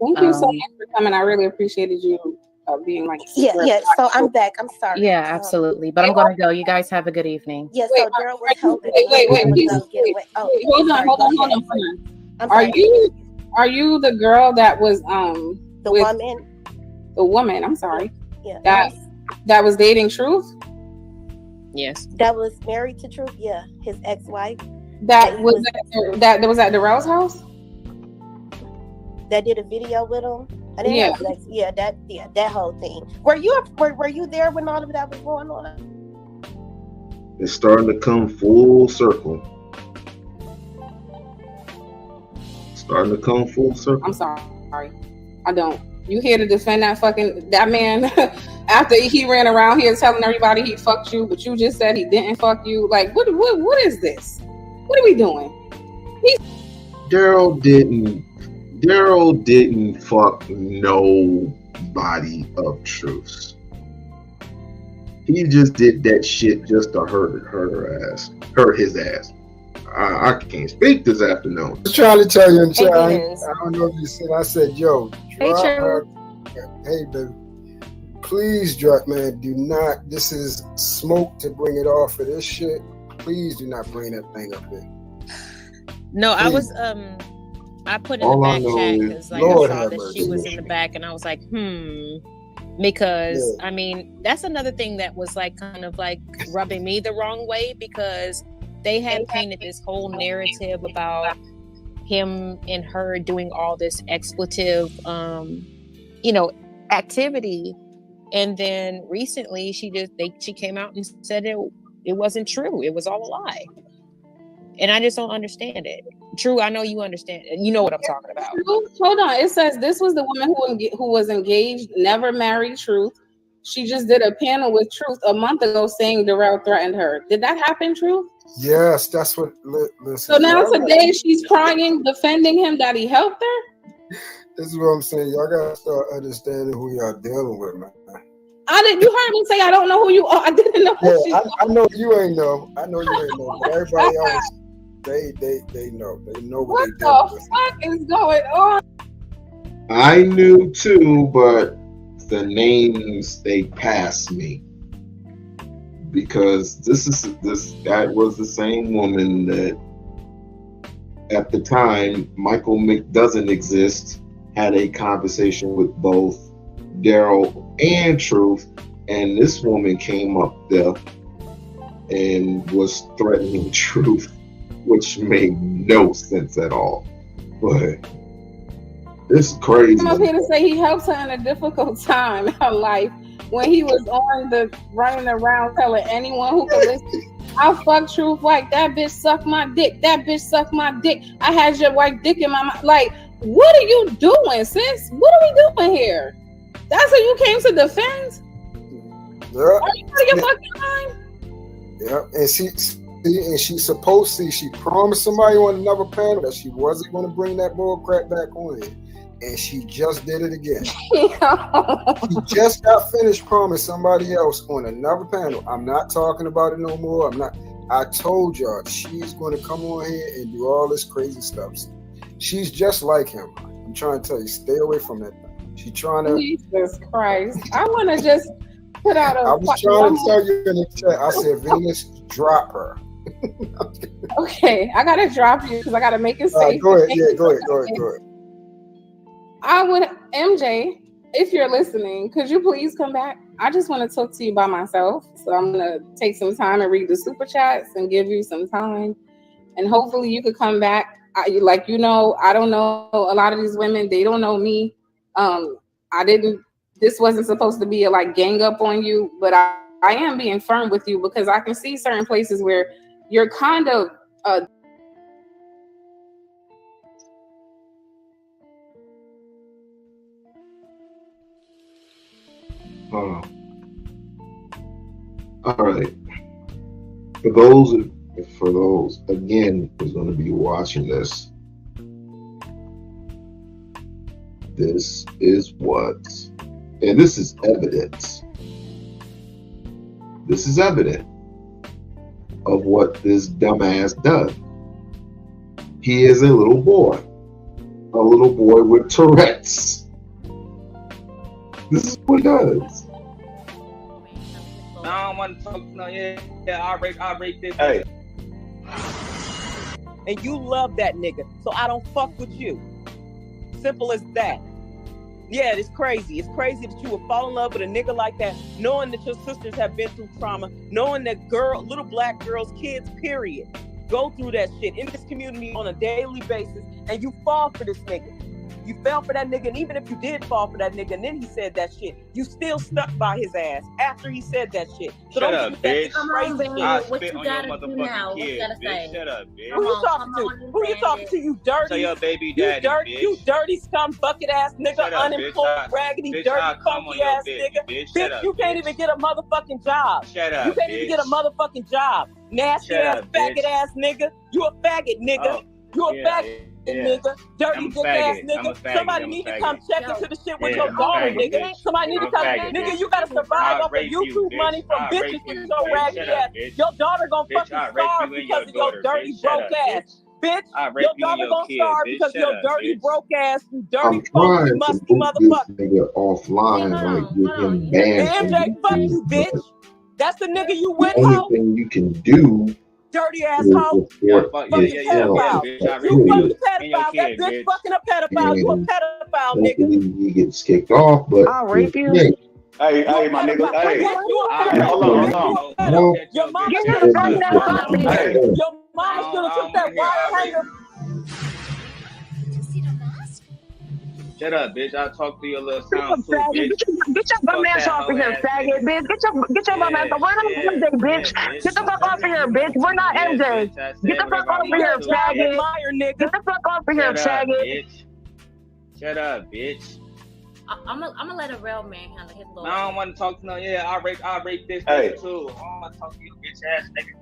S2: Thank you so much for coming. I really appreciated you being like.
S14: Yeah. So I'm back. I'm sorry.
S5: Yeah, absolutely. But I'm going to go. You guys have a good evening.
S14: Yeah. So Daryl was helping.
S2: Wait. Hold on.
S14: I'm
S2: Are
S14: sorry.
S2: you? Are you the girl that was
S14: The
S2: with
S14: woman.
S2: the woman? I'm sorry.
S14: Yeah.
S2: That was dating Truth.
S13: Yes.
S14: That was married to Truth. Yeah, his ex-wife.
S2: That was at Darrell's house.
S14: That did a video with him. I didn't
S2: Yeah.
S14: have sex. That whole thing. Were you there when all of that was going on?
S3: It's starting to come full circle. Starting to come full circle.
S2: I'm sorry. I don't. You here to defend that man after he ran around here telling everybody he fucked you, but you just said he didn't fuck you. Like, what is this? What are we doing?
S3: Daryl didn't fuck nobody of Truth's. He just did that shit just to hurt his ass. I can't speak this afternoon.
S15: I was trying to tell you in chat. I don't know if you said. I said, "Yo, drop her." Hey, baby, please drop, man. Do not. This is smoke to bring it off of this shit. Please do not bring that thing up here.
S13: No,
S15: Please.
S13: I was I put in the back chat because like
S15: Lord
S13: I saw
S15: have
S13: that
S15: mercy.
S13: she was in the back, and I was like, because I mean that's another thing that was like kind of like rubbing me the wrong way, because they had painted this whole narrative about him and her doing all this expletive activity, and then recently she came out and said it wasn't true, it was all a lie. And I just don't understand it. True, I know you understand. You know what I'm talking about.
S2: Hold on. It says this was the woman who was engaged, never married Truth. She just did a panel with Truth a month ago saying Darrell threatened her. Did that happen, Truth?
S15: Yes, that's what. Listen.
S2: So now today she's crying, defending him that he helped her?
S15: This is what I'm saying. Y'all gotta start understanding who y'all dealing with, man.
S2: You heard me say I don't know who you are. I didn't know who she was.
S15: I know you ain't know. I know you ain't know. But everybody else, they know. They know what they dealing with.
S2: What the fuck is going on?
S3: I knew too, but the names they passed me, because that was the same woman that at the time Michael doesn't exist, had a conversation with both Daryl and Truth, and this woman came up there and was threatening Truth, which made no sense at all. But it's crazy.
S2: I'm up here to say he helps her in a difficult time in her life when he was on the running around telling anyone who could listen, I fuck Truth like that bitch sucked my dick. That bitch sucked my dick. I had your white dick in my mouth. Like, what are you doing, sis? What are we doing here? That's what you came to defend?
S15: Yeah.
S2: Are you out of your fucking mind?
S15: Yeah, and she promised somebody on another panel that she wasn't going to bring that bull crap back on it. And she just did it again. She just got finished promising somebody else on another panel. I'm not talking about it no more. I told y'all she's going to come on here and do all this crazy stuff. She's just like him. I'm trying to tell you, stay away from that. She's trying to.
S2: Jesus Christ! I want to just put out a.
S15: I was trying to tell you in the chat. I said, Venus, drop her.
S2: Okay, I gotta drop you because I gotta make it safe.
S15: Go ahead. Yeah, go ahead.
S2: I would, MJ, if you're listening, could you please come back? I just want to talk to you by myself. So I'm going to take some time and read the super chats and give you some time. And hopefully you could come back. I don't know a lot of these women. They don't know me. This wasn't supposed to be a gang up on you, but I am being firm with you because I can see certain places where you're kind of,
S3: All right. For those again who's going to be watching this, this is evidence. This is evident of what this dumbass does. He is a little boy with Tourette's. This is what he does.
S11: I don't want to talk. No, I'll rape this.
S10: Hey. And you love that nigga, so I don't fuck with you. Simple as that. Yeah, it's crazy. It's crazy that you would fall in love with a nigga like that, knowing that your sisters have been through trauma, knowing that little black girls, kids, period, go through that shit in this community on a daily basis, and you fall for this nigga. You fell for that nigga, and even if you did fall for that nigga, and then he said that shit, you still stuck by his ass after he said that shit. So
S16: Shut
S10: don't
S16: up,
S10: do that
S16: bitch.
S10: crazy shit.
S16: I spit on your motherfucking kid, bitch. Shut up, bitch.
S10: Who you talking to? Who you talking to? You dirty,
S16: Tell your baby daddy, bitch.
S10: you dirty scum bucket ass nigga,
S16: Shut up,
S10: unemployed,
S16: bitch.
S10: raggedy,
S16: Bitch,
S10: dirty,
S16: I'll come on
S10: funky
S16: your
S10: ass
S16: baby,
S10: nigga.
S16: bitch. Shut up,
S10: you can't even get a motherfucking job.
S16: Shut up,
S10: You can't even
S16: bitch.
S10: get a motherfucking job. Nasty
S16: Shut
S10: ass
S16: up,
S10: faggot
S16: bitch.
S10: ass nigga. You a faggot nigga.
S16: Oh,
S10: You a
S16: yeah,
S10: faggot.
S16: yeah.
S10: Nigga, dirty
S16: I'm a
S10: dick ass
S16: faggot.
S10: nigga.
S16: I'm a faggot.
S10: Somebody
S16: I'm a
S10: need to
S16: faggot.
S10: come check into the shit with
S16: Yeah,
S10: your
S16: I'm a
S10: daughter,
S16: faggot,
S10: nigga.
S16: bitch.
S10: Somebody need
S16: I'm
S10: to
S16: a
S10: come,
S16: faggot,
S10: nigga.
S16: bitch.
S10: You gotta survive
S16: I'll
S10: off of
S16: rape you,
S10: YouTube
S16: bitch.
S10: money from
S16: I'll
S10: bitches
S16: rape
S10: with
S16: you,
S10: your
S16: bitch.
S10: raggedy
S16: Shut up,
S10: ass.
S16: bitch.
S10: Your daughter gonna
S16: Bitch,
S10: fucking
S16: I'll rape
S10: starve
S16: you and
S10: because
S16: your
S10: of your
S16: daughter,
S10: dirty
S16: bitch. Shut
S10: broke
S16: up,
S10: ass. Bitch,
S16: I'll rape
S10: your
S16: you and
S10: daughter
S16: your
S10: gonna
S16: kid,
S10: starve
S16: bitch.
S10: because
S16: Shut
S10: your
S16: up,
S10: dirty
S16: bitch.
S10: broke ass, you
S3: I'm
S10: dirty funky
S3: trying to
S10: musty
S3: boot this
S10: motherfucker.
S3: nigga offline, like get him banned from
S10: MJ, fuck
S3: YouTube,
S10: you,
S3: but
S10: bitch. That's the nigga you
S3: the
S10: with,
S3: only
S10: hoe?
S3: thing you can do
S10: Dirty ass
S3: is
S10: hoe.
S3: report his
S10: Fucking
S3: channel
S10: pedophile.
S16: bitch. I'll rape
S10: You
S16: you
S10: fucking
S16: and your
S10: pedophile. That
S16: kid,
S10: bitch
S16: bitch.
S10: fucking a pedophile. You a
S3: and
S10: pedophile, nigga.
S3: hopefully he gets kicked off. But
S10: I'll
S3: if
S10: rape you.
S3: Nick,
S17: Hey,
S10: You a
S17: my nigga.
S10: pedophile.
S17: Hey,
S10: Bitch, you a
S17: hey,
S10: pedo.
S17: hold on,
S10: Bitch,
S17: hold
S10: you
S17: on.
S10: a pedo.
S3: off,
S10: Your mama
S3: then
S10: should have took
S3: you
S10: that.
S3: can get
S17: Hey,
S3: off.
S10: Your mama should have took that wire hanger.
S16: Shut up, bitch. I'll talk to your little sound too,
S18: Faggot.
S16: bitch.
S18: Get your bum
S16: Fuck
S18: ass
S16: that
S18: off of
S16: hoe
S18: here,
S16: ass
S18: faggot,
S16: nigga.
S18: bitch. Get your bum ass off. We're not
S16: Yeah,
S18: MJ, bitch.
S16: bitch.
S18: Get the fuck off of here, bitch. We're not
S16: Yeah,
S18: MJ.
S16: bitch. I
S18: Get
S16: said
S18: the fuck
S16: whatever I
S18: off of
S10: Be
S18: here,
S10: that
S16: want to,
S10: John
S18: faggot.
S16: bitch.
S10: Meyer, nigga.
S18: Get the fuck off of here,
S16: Shut up,
S18: faggot.
S16: bitch. Shut up, bitch.
S19: I'm gonna let a real man handle his little.
S16: I don't want to talk to no. Yeah, I'll rape this
S17: Hey.
S16: nigga too. I don't want to talk to you, bitch ass nigga.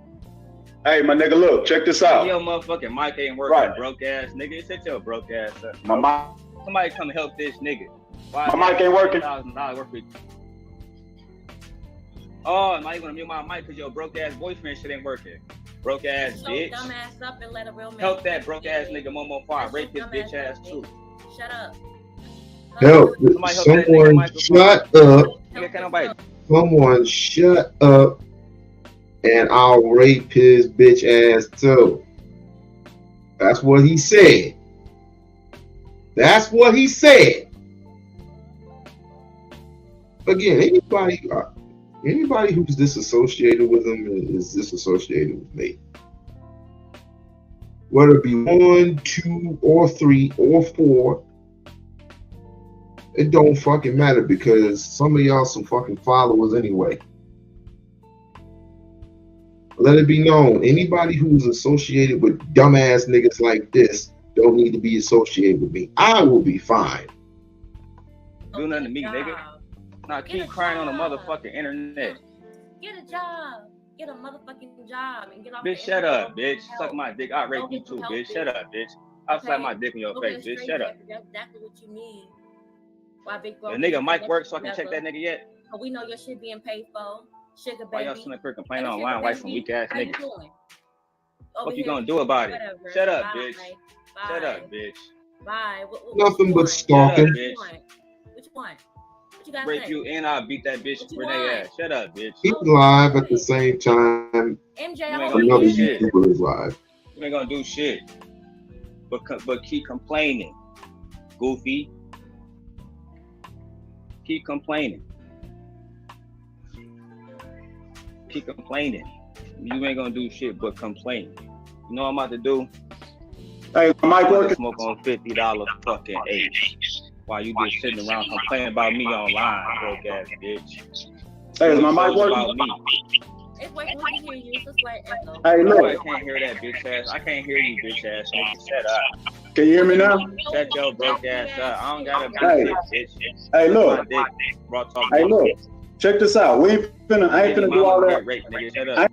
S17: Hey, my nigga, look, check this out.
S16: Your motherfucking mic ain't working,
S17: Right.
S16: broke ass nigga. Sit your broke ass up.
S17: My mic,
S16: Somebody come help this nigga. Why
S17: my mic ain't working.
S16: $1,000 worth of. Oh, now you gonna mute my mic because your broke ass boyfriend shit ain't working. Broke ass
S19: Shut
S16: bitch.
S19: your dumb ass up and let a real man.
S16: Help that broke ass nigga Momo Fire. Rape his bitch ass too.
S19: Shut up.
S3: Help!
S16: Somebody help that nigga
S3: Someone
S16: Michael
S3: shut
S16: Fire.
S3: up!
S16: Nigga, can't nobody.
S3: Someone shut up, and I'll rape his bitch ass too. That's what he said. That's what he said. Again, anybody who's disassociated with him is disassociated with me. Whether it be 1, 2, or 3, or 4, it don't fucking matter because some of y'all some fucking followers anyway. Let it be known, anybody who's associated with dumbass niggas like this don't need to be associated with me. I will be fine.
S16: Do nothing to me, nigga. Nah, keep crying on the motherfucking internet.
S19: Get a job. Get a motherfucking job and get off.
S16: Bitch, shut up, bitch. Suck my dick. I'll rape you too, bitch. Shut up, bitch. I'll slap my dick in your face, bitch. Shut up.
S19: That's exactly what you need. Why big bro?
S16: The nigga mic work so I can check that nigga yet?
S19: But we know your shit being paid for. Sugar baby.
S16: Why y'all sitting up here complaining online like some weak ass
S19: How you
S16: niggas?
S19: doing?
S16: What you gonna do about it?
S19: Whatever.
S16: Shut up,
S19: Bye.
S16: bitch.
S19: Bye.
S16: Shut up, bitch.
S19: Bye.
S3: Nothing but
S16: Shut up,
S3: stalking.
S16: bitch.
S19: What you want? What you got to
S16: Rape
S19: say?
S16: you and I'll beat that bitch
S19: What you
S16: Renee
S19: want?
S16: ass. Shut up, bitch.
S3: He's live at the same time
S19: MJ, I
S16: ain't
S19: hope
S16: gonna
S3: another
S16: do shit.
S3: YouTuber is live.
S16: You ain't gonna do shit. But keep complaining. Goofy. Keep complaining. Keep complaining. You ain't gonna do shit but complain. You know what I'm about to do?
S17: Hey, my mic
S16: I'm about to
S17: working.
S16: smoke on $50 fucking H. While you just sitting around complaining about me online, broke ass bitch.
S17: Hey, is my
S16: Doing
S17: mic
S16: shows
S17: working?
S16: about me.
S19: It's working. We can hear you. It's a slight echo.
S17: Hey, look.
S16: I can't hear that bitch ass. I can't hear you, bitch ass nigga. Shut up.
S17: Can you hear me now?
S16: Shut your broke ass up. I don't gotta be
S17: Hey.
S16: shit, bitch.
S17: Hey,
S16: Suck
S17: look.
S16: my dick. Raw talk
S17: Hey,
S16: to
S17: look.
S16: you.
S17: Check this out. I ain't
S16: Baby
S17: finna do
S16: mama
S17: all
S16: get
S17: that.
S16: raped, nigga. Shut up.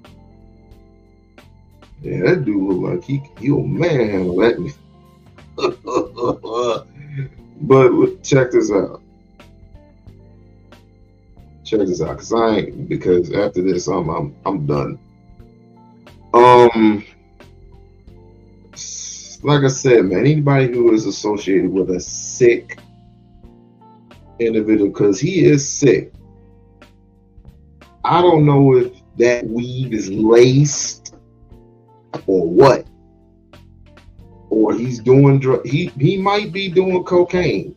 S3: Yeah, that dude look like he'll manhandle that. But check this out. Check this out, because after this I'm done. Like I said, man, anybody who is associated with a sick individual, because he is sick. I don't know if that weed is laced or what, or he's doing he might be doing cocaine,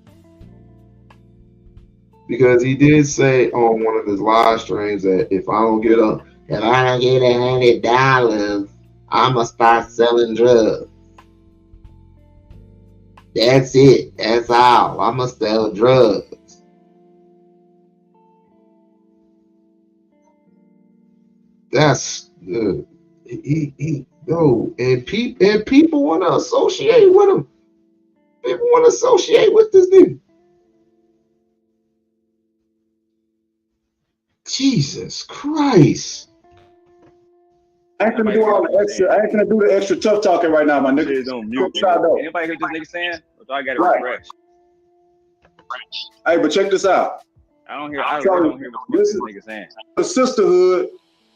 S3: because he did say on one of his live streams that if I don't get $100, I'ma start selling drugs. That's it. That's all. I'ma sell drugs. That's and people want to associate with him. People want to associate with this nigga. Jesus Christ.
S17: I ain't gonna do all the extra. I ain't gonna do the extra tough talking right now, my nigga.
S16: Shit on mute, nigga. Anybody heard this nigga saying? Or do I got it refreshed?
S17: Hey, but check this out.
S16: I don't hear what this nigga saying.
S17: The sisterhood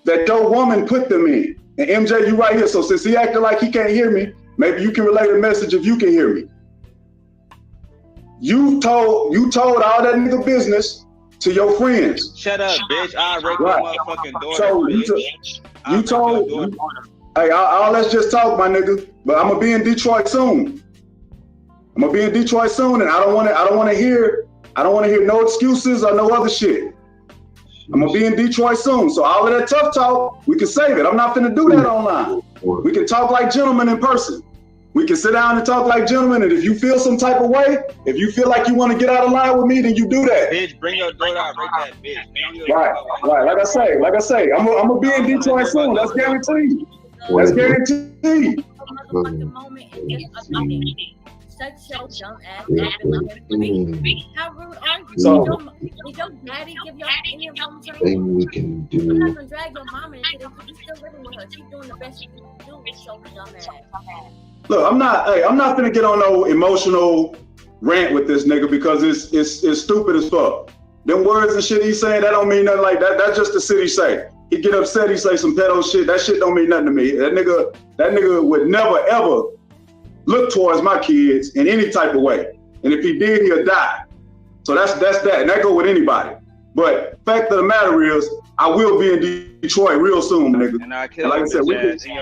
S17: that your woman put them in. And MJ, you right here. So since he acted like he can't hear me, maybe you can relay the message if you can hear me. You told all that nigga business to your friends.
S16: Shut up, bitch. I rape your motherfucking daughter.
S17: So you told. Hey, let's just talk, my nigga. But I'm gonna be in Detroit soon. And I don't want to hear no excuses or no other shit. I'm gonna be in Detroit soon, so all of that tough talk, we can save it. I'm not finna do that online. We can talk like gentlemen in person. We can sit down and talk like gentlemen, and if you feel some type of way, if you feel like you want to get out of line with me, then you do that.
S16: Bitch, bring your daughter out, rape that bitch.
S17: Right. Like I say, I'm gonna be in Detroit soon. That's guaranteed. That's guaranteed.
S19: Shut your dumb ass up and how rude are you?
S3: So,
S19: did your daddy give y'all any of them
S3: thing we can
S19: I'm
S3: do.
S19: not gonna drag your mama into this, but you still living with her. She's doing the best she can do with your dumb ass.
S17: Look, I'm not finna get on no emotional rant with this nigga because it's stupid as fuck. Them words and shit he's saying, that don't mean nothing like that. That's just the shit he say. He get upset, he say some pedo shit. That shit don't mean nothing to me. That nigga would never ever look towards my kids in any type of way. And if he did, he'll die. So that's that. And that go with anybody. But fact of the matter is, I will be in Detroit real soon, nigga.
S16: And I
S17: like I said, we can
S20: sit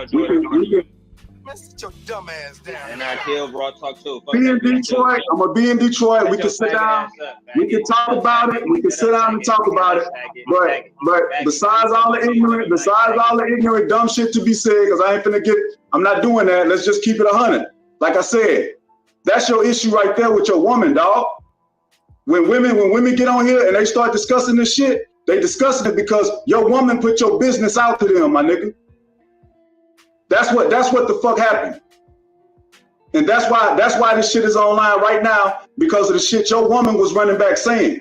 S20: your dumb ass down.
S16: And I kill Raw Talk too.
S17: be in Detroit. I'm gonna be in Detroit. We can sit down. We can talk about it. We can sit down and talk about it. But besides all the ignorant dumb shit to be said, because I'm not doing that. Let's just keep it 100. Like I said, that's your issue right there with your woman, dog. When women get on here and they start discussing this shit, they discussing it because your woman put your business out to them, my nigga. That's what the fuck happened. And that's why this shit is online right now, because of the shit your woman was running back saying.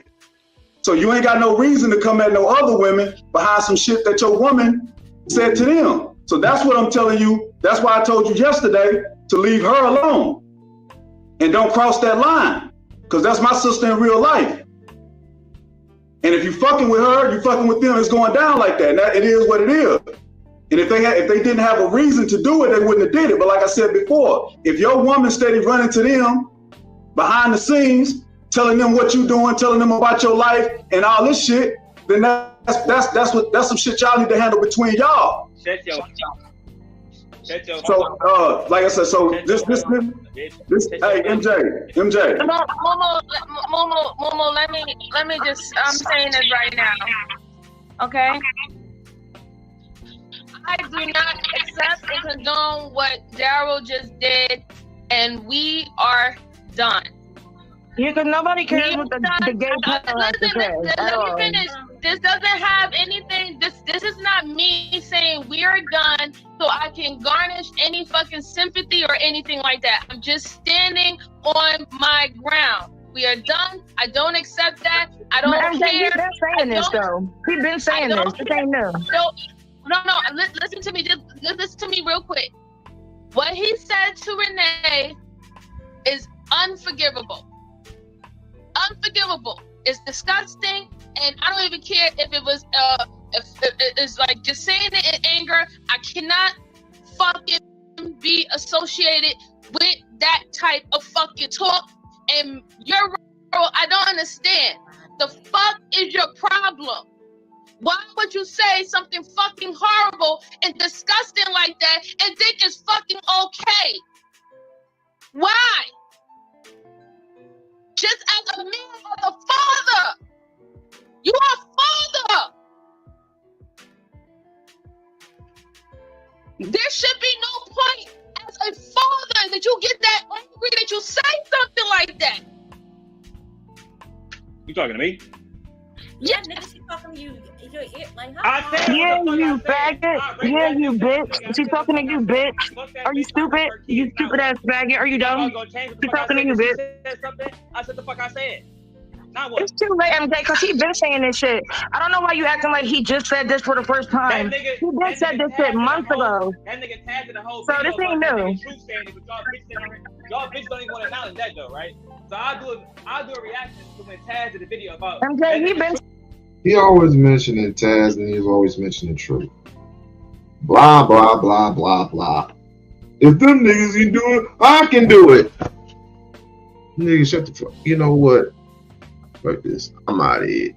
S17: So you ain't got no reason to come at no other women behind some shit that your woman said to them. So that's what I'm telling you. That's why I told you yesterday to leave her alone and don't cross that line, because that's my sister in real life. And if you fucking with her, you fucking with them, it's going down like that. And it is what it is. And if they didn't have a reason to do it, they wouldn't have did it. But like I said before, if your woman steady running to them behind the scenes, telling them what you doing, telling them about your life and all this shit, then that's some shit y'all need to handle between y'all.
S16: Shut your
S17: So, like I said, so this, hey, MJ.
S1: Momo, let me just, I'm saying this right now, okay? I do not accept and condone what Daryl just did, and we are done.
S18: Yeah, because nobody cares what the gay couple has to say.
S1: Let me finish. This doesn't have anything. This is not me saying we're done so I can garnish any fucking sympathy or anything like that. I'm just standing on my ground. We are done. I don't accept that. I don't care.
S18: He's been saying this though. He's been saying this. This ain't new.
S1: No. Listen to me. Just listen to me real quick. What he said to Renee is unforgivable. Unforgivable. It's disgusting, and I don't even care if it was if it's like just saying it in anger. I cannot fucking be associated with that type of fucking talk. And you're, I don't understand. The fuck is your problem? Why would you say something fucking horrible and disgusting like that and think it's fucking okay? Why? Just as a man, as a father. You are a father. There should be no point as a father that you get that angry that you say something like that.
S16: You talking to me?
S19: Yeah, nigga, she talking to you. Like,
S18: I said, yeah, you faggot. Yeah, you bitch. She talking to you, bitch. Are you stupid? You stupid ass faggot. Are you dumb? She talking to you, bitch.
S16: I said the fuck I said.
S18: It's too late, MJ, because he been saying this shit. I don't know why you acting like he just said this for the first time. He been said this shit months ago.
S16: That nigga tagged in the whole
S18: So
S16: video
S18: this ain't
S16: about that
S18: new.
S16: nigga Truth saying it, but y'all bitches don't even want to acknowledge that though, right? So I'll do a reaction to when Taz did the video about
S18: MJ, he been.
S3: He always mentioning Taz and he's always mentioning Truth. Blah blah blah blah blah. If them niggas can do it, I can do it. Nigga, shut the fuck. You know what? Fuck this. I'm out of here.